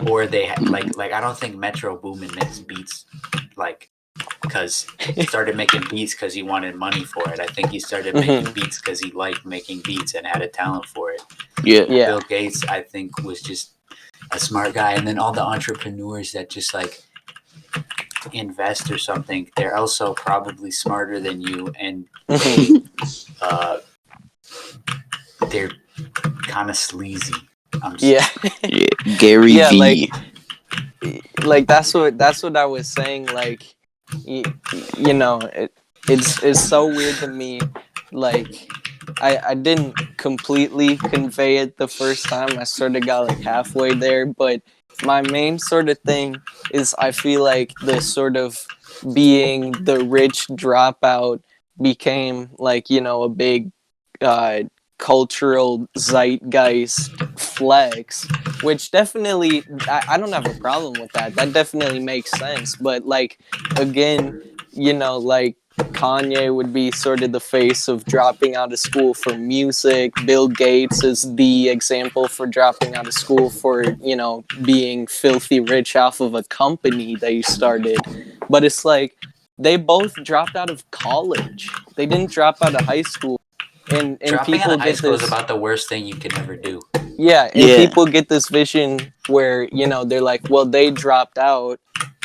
or they like I don't think Metro Boomin makes beats like because he started making beats because he wanted money for it. I think he started making beats because he liked making beats and had a talent for it. Yeah. Bill Gates, I think, was just a smart guy. And then all the entrepreneurs that just like invest or something, they're also probably smarter than you, and they're kind of sleazy. Yeah. Gary Yeah, V. like that's what I was saying. Like, it's so weird to me. Like, I didn't completely convey it the first time. I sort of got like halfway there, but my main sort of thing is I feel like the sort of being the rich dropout became like, you know, a big uh, cultural zeitgeist flex, which definitely I don't have a problem with that. That definitely makes sense. But like again, you know, like Kanye would be sort of the face of dropping out of school for music. Bill Gates is the example for dropping out of school for, you know, being filthy rich off of a company they started. But it's like they both dropped out of college. They didn't drop out of high school. And Dropping out people of high get school is this, about the worst thing you can ever do. yeah, and Yeah. people get this vision where, you know, they're like, well, they dropped out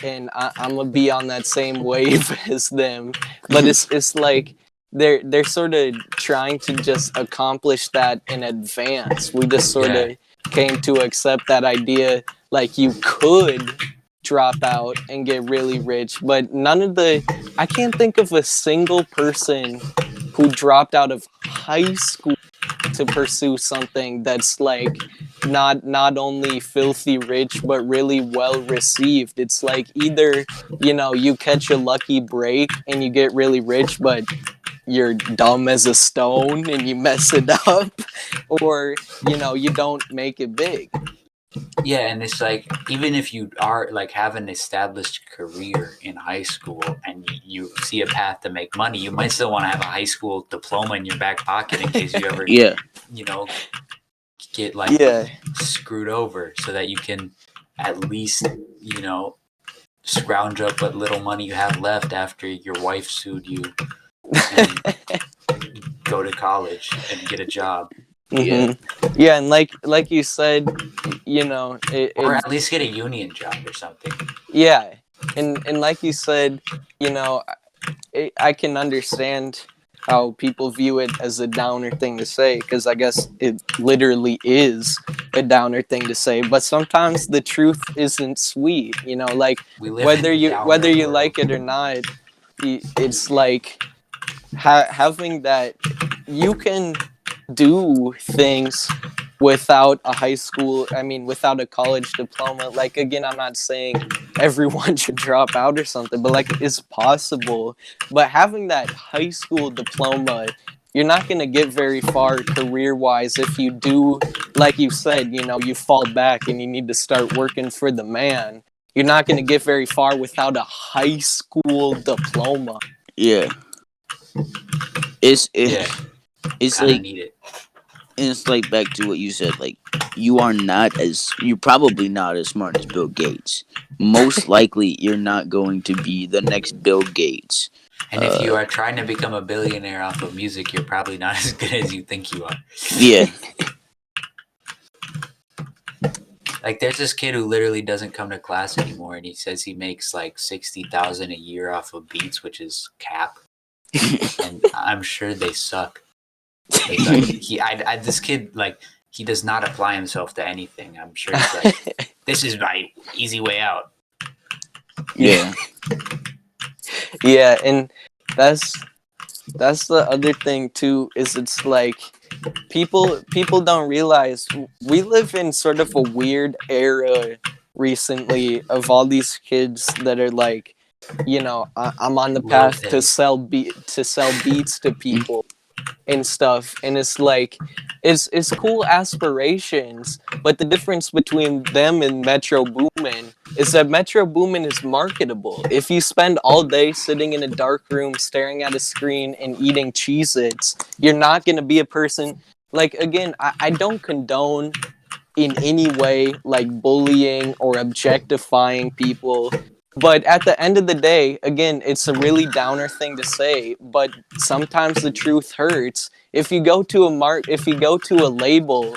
and I'm gonna be on that same wave as them. But it's like they're sort of trying to just accomplish that in advance. We just sort Yeah. of came to accept that idea, like you could drop out and get really rich, but none of the I can't think of a single person who dropped out of high school to pursue something that's like not only filthy rich but really well received. It's like either, you know, you catch a lucky break and you get really rich, but you're dumb as a stone and you mess it up, or, you know, you don't make it big. Yeah, and it's like even if you are like have an established career in high school and you see a path to make money, you might still want to have a high school diploma in your back pocket in case you ever, Yeah. you know, get like Yeah. screwed over, so that you can at least, you know, scrounge up what little money you have left after your wife sued you and go to college and get a job, Yeah. Yeah, and like you said, you know, or it at least get a union job or something. yeah, and like you said, you know, I can understand how people view it as a downer thing to say, because I guess it literally is a downer thing to say. But sometimes the truth isn't sweet, you know, like We live in a whether downer you world. like it or not, it's like having that you can do things without a high school, I mean without a college diploma. Like again, I'm not saying everyone should drop out or something, but like it's possible. But having that high school diploma, you're not going to get very far career wise if you do, like you said, you know, you fall back and you need to start working for the man. You're not going to get very far without a high school diploma. Yeah. It's Yeah, it's kind of like need it. it's like back to what you said. Like you're probably not as smart as Bill Gates. Most likely, you're not going to be the next Bill Gates. And if you are trying to become a billionaire off of music, you're probably not as good as you think you are. Yeah. Like there's this kid who literally doesn't come to class anymore, and he says he makes like 60,000 a year off of beats, which is cap. And I'm sure they suck. Like this kid, like he does not apply himself to anything. I'm sure he's like, this is my easy way out. Yeah. Yeah, and that's that's the other thing too, is it's like people don't realize we live in sort of a weird era recently of all these kids that are like, you know, I'm on the Lil path to Pig. sell beats to people and stuff, and it's like it's cool aspirations, but the difference between them and Metro Boomin is that Metro Boomin is marketable. If you spend all day sitting in a dark room staring at a screen and eating Cheez-Its, you're not going to be a person. Like again, I don't condone in any way like bullying or objectifying people, but at the end of the day, again, it's a really downer thing to say, but sometimes the truth hurts. If you go to if you go to a label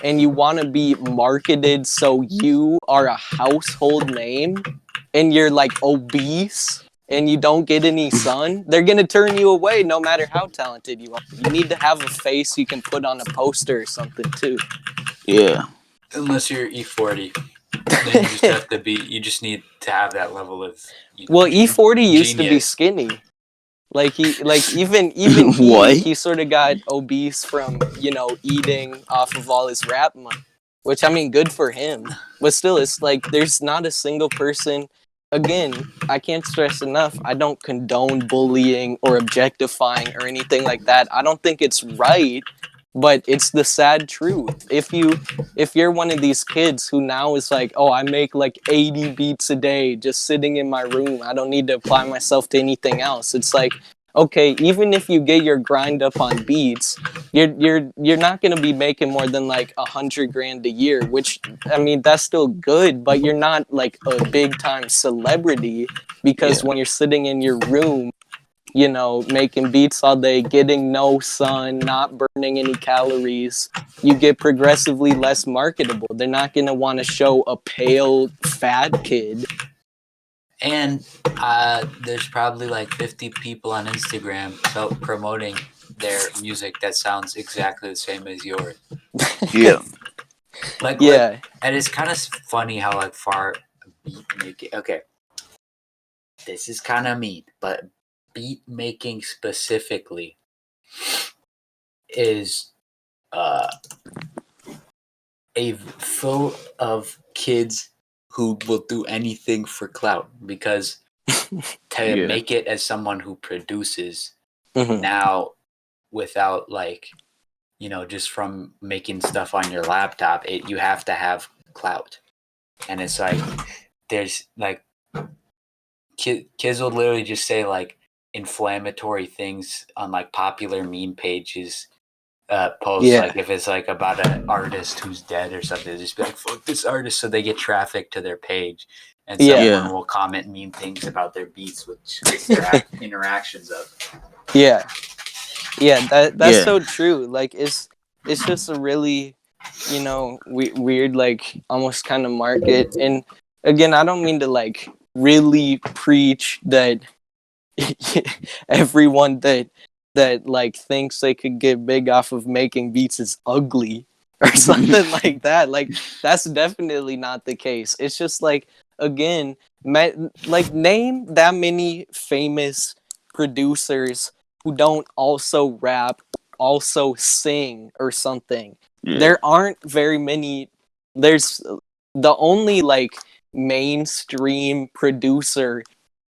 and you want to be marketed so you are a household name and you're like obese and you don't get any sun, they're going to turn you away no matter how talented you are. You need to have a face you can put on a poster or something too. Yeah. Unless you're E40, then you just have to be. You just need to have that level of, you know, Well, E40 used to be genius. skinny. Even What? he sort of got obese from eating off of all his rap money, which I mean, good for him. But still, it's like there's not a single person. Again, I can't stress enough. I don't condone bullying or objectifying or anything like that. I don't think it's right, but it's the sad truth. If you're one of these kids who now is like, oh, I make like 80 beats a day just sitting in my room. I don't need to apply myself to anything else. It's like, okay, even if you get your grind up on beats, you're not gonna be making more than like 100 grand a year, which I mean that's still good, but you're not like a big time celebrity because Yeah. when you're sitting in your room making beats all day, getting no sun, not burning any calories, you get progressively less marketable. They're not going to want to show a pale, fat kid. And there's probably like 50 people on Instagram promoting their music that sounds exactly the same as yours. Yeah. Yeah. And it's kind of funny how like far beat making. Okay, this is kind of mean, but beat making specifically is a full of kids who will do anything for clout, because to Yeah. make it as someone who produces Mhm. now without like just from making stuff on your laptop, you have to have clout. And it's like there's like kids will literally just say like inflammatory things on like popular meme pages, posts, Yeah. like if it's like about an artist who's dead or something, just be like, fuck this artist, so they get traffic to their page, and Yeah. someone will comment mean things about their beats, which is their interactions of. Yeah. Yeah, that's Yeah. so true. Like it's just a really, weird like almost kind of market. And again, I don't mean to like really preach that everyone that like thinks they could get big off of making beats is ugly or something like that. Like that's definitely not the case. It's just like again, like name that many famous producers who don't also rap, also sing or something. Yeah. There aren't very many. There's the only like mainstream producer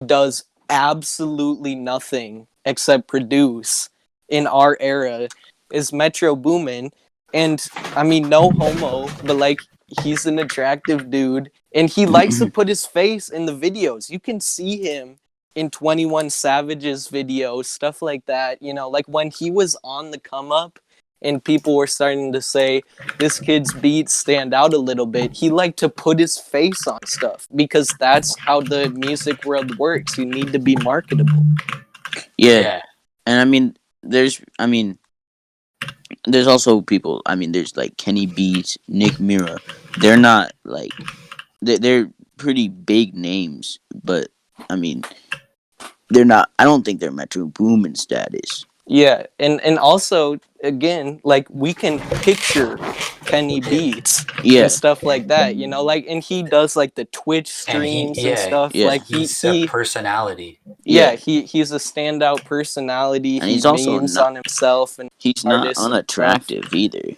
does absolutely nothing except produce in our era is Metro Boomin. And I mean, no homo, but like he's an attractive dude and he likes to put his face in the videos. You can see him in 21 Savage's videos, stuff like that. Like when he was on the come up and people were starting to say this kid's beats stand out a little bit, he liked to put his face on stuff because that's how the music world works. You need to be marketable. Yeah. And there's also people. I mean, there's like Kenny Beats, Nick Mira. They're not like they're pretty big names, but I mean, they're not. I don't think they're Metro Boomin status. Yeah, and also again, like we can picture Kenny Beats Yeah. and stuff like that, like and he does like the Twitch And streams and stuff. Yeah. Like he's a personality. yeah, Yeah. he's a standout personality. And He he's also memes not. on himself and He's not artists and stuff. unattractive either.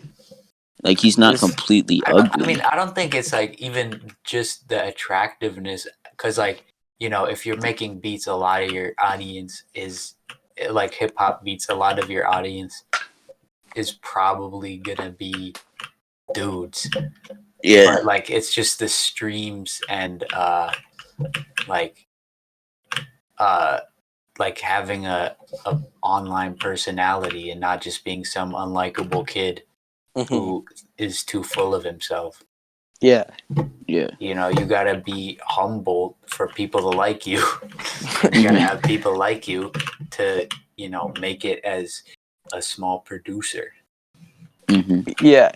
Like he's not completely ugly. I don't think it's like even just the attractiveness, because like if you're making beats, a lot of your audience is like hip hop beats. A lot of your audience is probably gonna be dudes. Yeah. But like it's just the streams and like having a online personality and not just being some unlikable kid who is too full of himself. Yeah. Yeah. You gotta be humble for people to like you. You gotta have people like you to make it as a small producer. Mm-hmm. Yeah.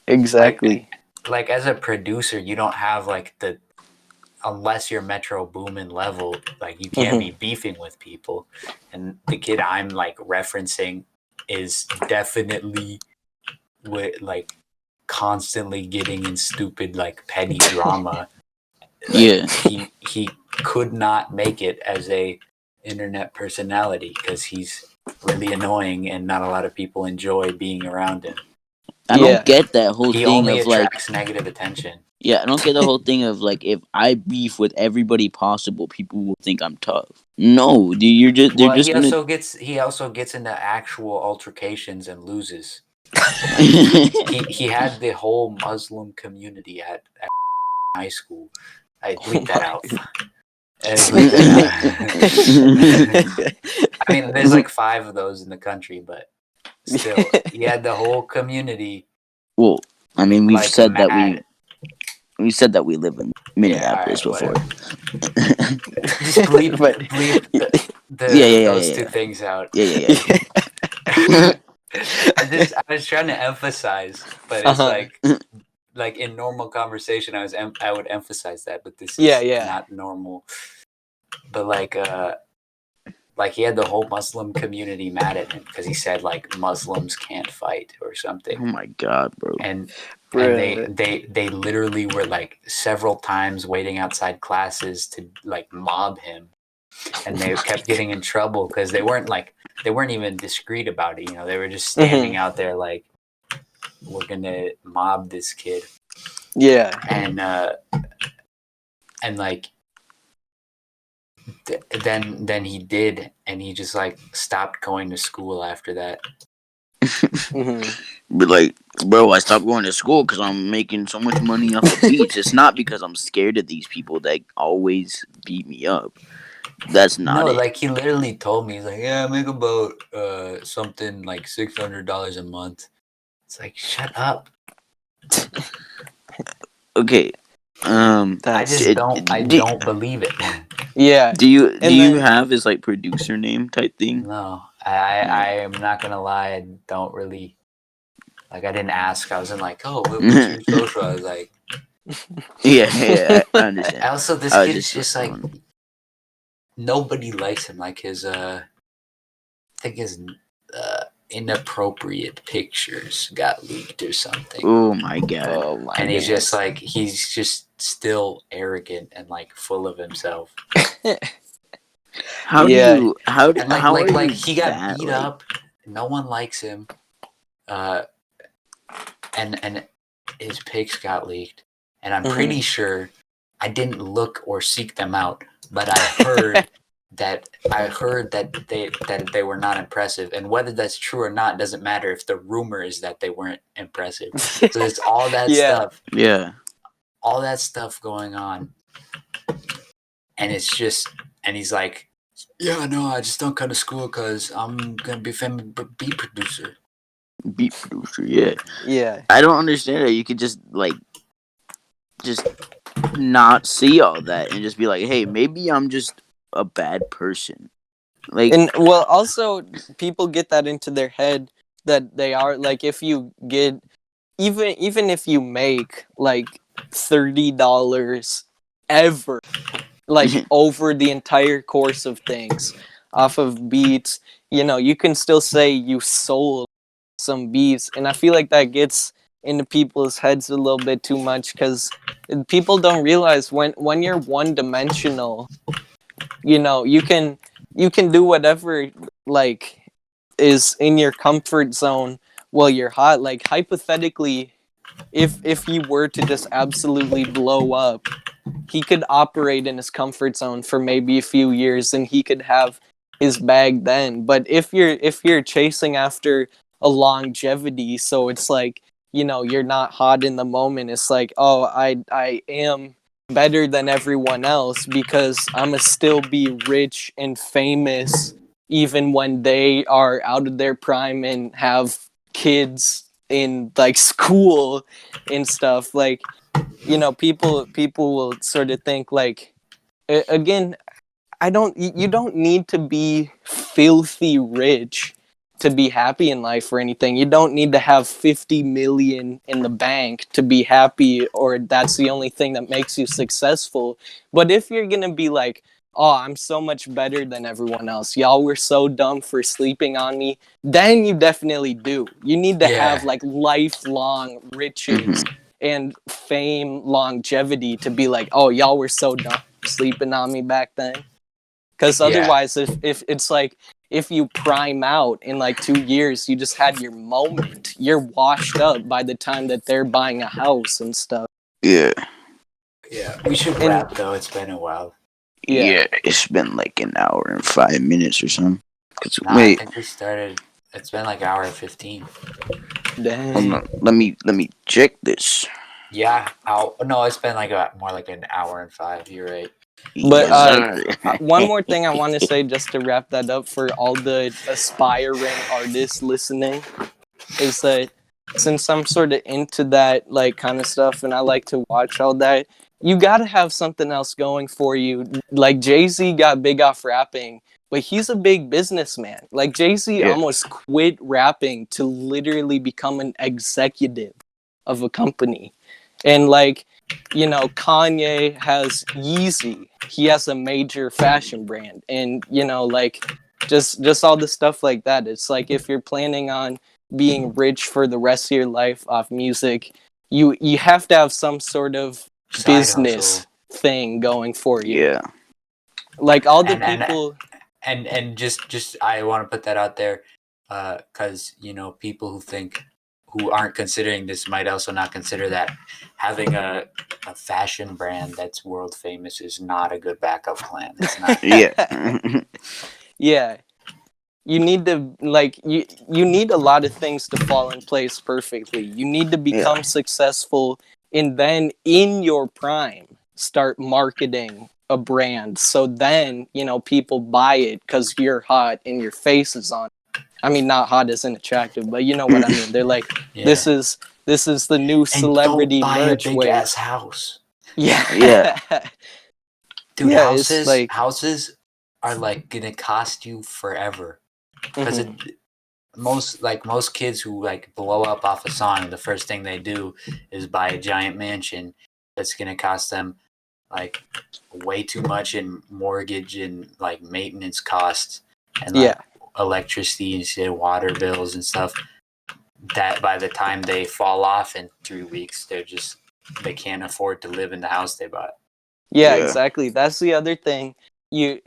Exactly. Like as a producer, you don't have like unless you're Metro Boomin level, like you can't be beefing with people. And the kid I'm like referencing is definitely like constantly getting in stupid like petty drama. Like, Yeah. he could not make it as a internet personality because he's really annoying and not a lot of people enjoy being around him. I don't get that whole He thing only of like, attracts negative attention. yeah, I don't get the whole thing of like, if I beef with everybody possible, people will think I'm tough. No, dude, they're Well, just he gonna. also gets into actual altercations and loses. Like, he had the whole Muslim community at high school. I bleep that out. I mean, there's like 5 of those in the country, but still, he had the whole community. Well, I mean, we've like said that mad. we said that we live in Minneapolis all right, before. Just bleep those two things out. Yeah. I was trying to emphasize, but it's like in normal conversation, I would emphasize that, but this is not normal. But like he had the whole Muslim community mad at him because he said like Muslims can't fight or something. Oh my god, bro! And they literally were like several times waiting outside classes to like mob him, and they kept getting in trouble because they weren't even discreet about it. You know, they were just standing out there like, we're gonna mob this kid. Yeah. And like then he did, and he just like stopped going to school after that. But like, bro, I stopped going to school because I'm making so much money off the beats. It's not because I'm scared of these people that always beat me up. That's not it. Like he literally told me, he's like, yeah, I make about something like $600 a month. It's like, shut up. Okay. I just don't believe it. Yeah. Do you have his like producer name type thing? No, I am not gonna lie. I don't really like. I didn't ask. I wasn't like, oh, what's your social? I was like, yeah, I understand. Also, this kid's just like nobody likes him. Like his I think his inappropriate pictures got leaked or something. Oh my god! And he's just like, he's just still arrogant and like full of himself. How do you he got beat up, no one likes him, and his pics got leaked, and I'm pretty sure I didn't look or seek them out, but I heard that they were not impressive, and whether that's true or not doesn't matter if the rumor is that they weren't impressive. So it's all that stuff. Yeah. All that stuff going on. And it's just, and he's like, yeah, no, I just don't come to school because I'm going to be a famous beat producer. Beat producer, yeah. Yeah. I don't understand that. You could just not see all that and just be like, hey, maybe I'm just a bad person. Like, and well, also people get that into their head that they are like, if you get even if you make like $30 ever, like over the entire course of things off of beats, you know, you can still say you sold some beats. And I feel like that gets into people's heads a little bit too much because people don't realize when you're one-dimensional, you know, you can do whatever like is in your comfort zone while you're hot. Like hypothetically, if you were to just absolutely blow up, he could operate in his comfort zone for maybe a few years and he could have his bag then. But if you're chasing after a longevity, so it's like, you know, you're not hot in the moment, it's like, oh, I am better than everyone else because I'ma still be rich and famous even when they are out of their prime and have kids in like school and stuff. Like, you know, people will sort of think like, again, you don't need to be filthy rich to be happy in life or anything. You don't need to have 50 million in the bank to be happy, or that's the only thing that makes you successful. But if you're going to be like, oh, I'm so much better than everyone else, y'all were so dumb for sleeping on me, then you definitely do. You need to have like lifelong riches and fame, longevity to be like, oh, y'all were so dumb for sleeping on me back then. Because otherwise, if it's like, if you prime out in like 2 years, you just had your moment. You're washed up by the time that they're buying a house and stuff. Yeah. Yeah, we should And- wrap though. It's been a while. Yeah. It's been like an hour and 5 minutes or something. I Wait, think we started. It's been like an hour and 15. Dang. hold on. Let me check this. Yeah. No, it's been like more like an hour and 5. You're right. But Yes, sir. one more thing I want to say just to wrap that up for all the aspiring artists listening is that since I'm sort of into that like kind of stuff and I like to watch all that, you got to have something else going for you. Like Jay-Z got big off rapping, but he's a big businessman. Like Jay-Z Yeah. almost quit rapping to literally become an executive of a company. And like, you know, Kanye has Yeezy. He has a major fashion brand. And, you know, like just all the stuff like that. It's like if you're planning on being rich for the rest of your life off music, you have to have some sort of Side business hustle. thing going for you. Yeah. Like all the And- people And just I want to put that out there, because you know people who aren't considering this might also not consider that having a fashion brand that's world famous is not a good backup plan. It's not. Yeah. yeah. You need to like you need a lot of things to fall in place perfectly. You need to become successful and then in your prime start marketing a brand. So then, you know, people buy it because you're hot and your face is on it. I mean, not hot isn't attractive, but you know what I mean. They're like, Yeah. this is the new celebrity and don't buy merch a big wave. ass house. Yeah. Yeah. Dude, Yeah, it's like- houses are like gonna cost you forever. Because Mhm. most kids who like blow up off a song, the first thing they do is buy a giant mansion that's gonna cost them like way too much in mortgage and like maintenance costs and like electricity and shit, water bills and stuff. That by the time they fall off in 3 weeks, they can't afford to live in the house they bought. Yeah, Yeah. exactly. That's the other thing. You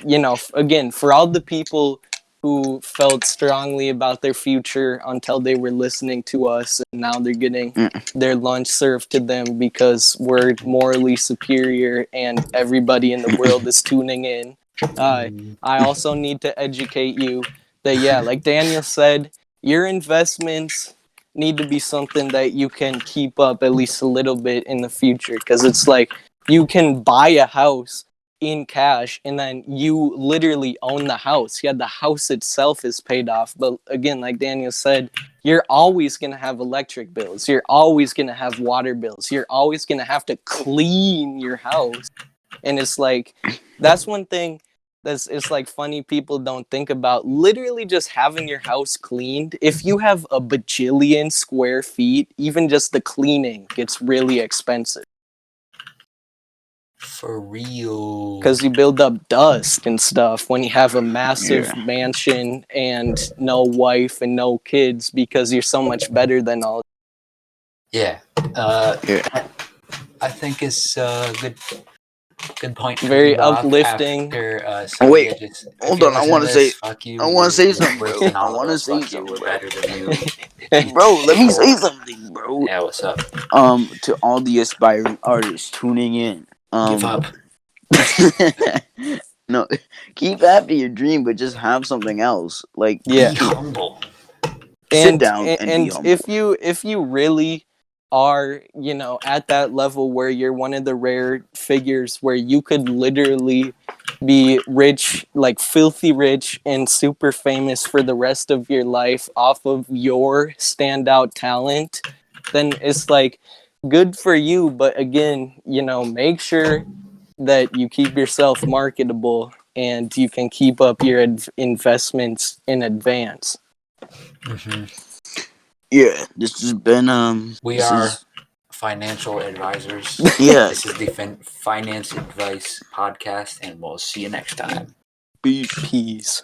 know, again, for all the people who felt strongly about their future until they were listening to us, and now they're getting their lunch served to them because we're morally superior and everybody in the world is tuning in. I also need to educate you that, yeah, like Daniel said, your investments need to be something that you can keep up at least a little bit in the future, because it's like you can buy a house in cash and then you literally own the house. Yeah, the house itself is paid off, but again, like Daniel said, you're always going to have electric bills, you're always going to have water bills, you're always going to have to clean your house. And it's like, that's one thing that's, it's like funny people don't think about. Literally just having your house cleaned, if you have a bajillion square feet, even just the cleaning gets really expensive. For real. Because you build up dust and stuff when you have a massive mansion and no wife and no kids, because you're so much better than all. Yeah. I think it's a good point. to Very end off uplifting. After, Wait, if hold you're on, I listening wanna to say- this, fuck you. I wanna say You're something, worse bro. than all I wanna of us. say Fuck you. something, We're bro. better than you. Bro, let me say something, bro. Yeah, what's up? To all the aspiring artists tuning in. Give up. No, keep after your dream, but just have something else. Like, Yeah. Be humble. sit down and be humble. if you really are, you know, at that level where you're one of the rare figures where you could literally be rich, like filthy rich and super famous for the rest of your life off of your standout talent, then it's like good for you. But again, you know, make sure that you keep yourself marketable and you can keep up your investments in advance. Yeah, this has been We this are is- financial advisors. Yeah. This is the Finance Advice Podcast, and we'll see you next time. Peace. Peace.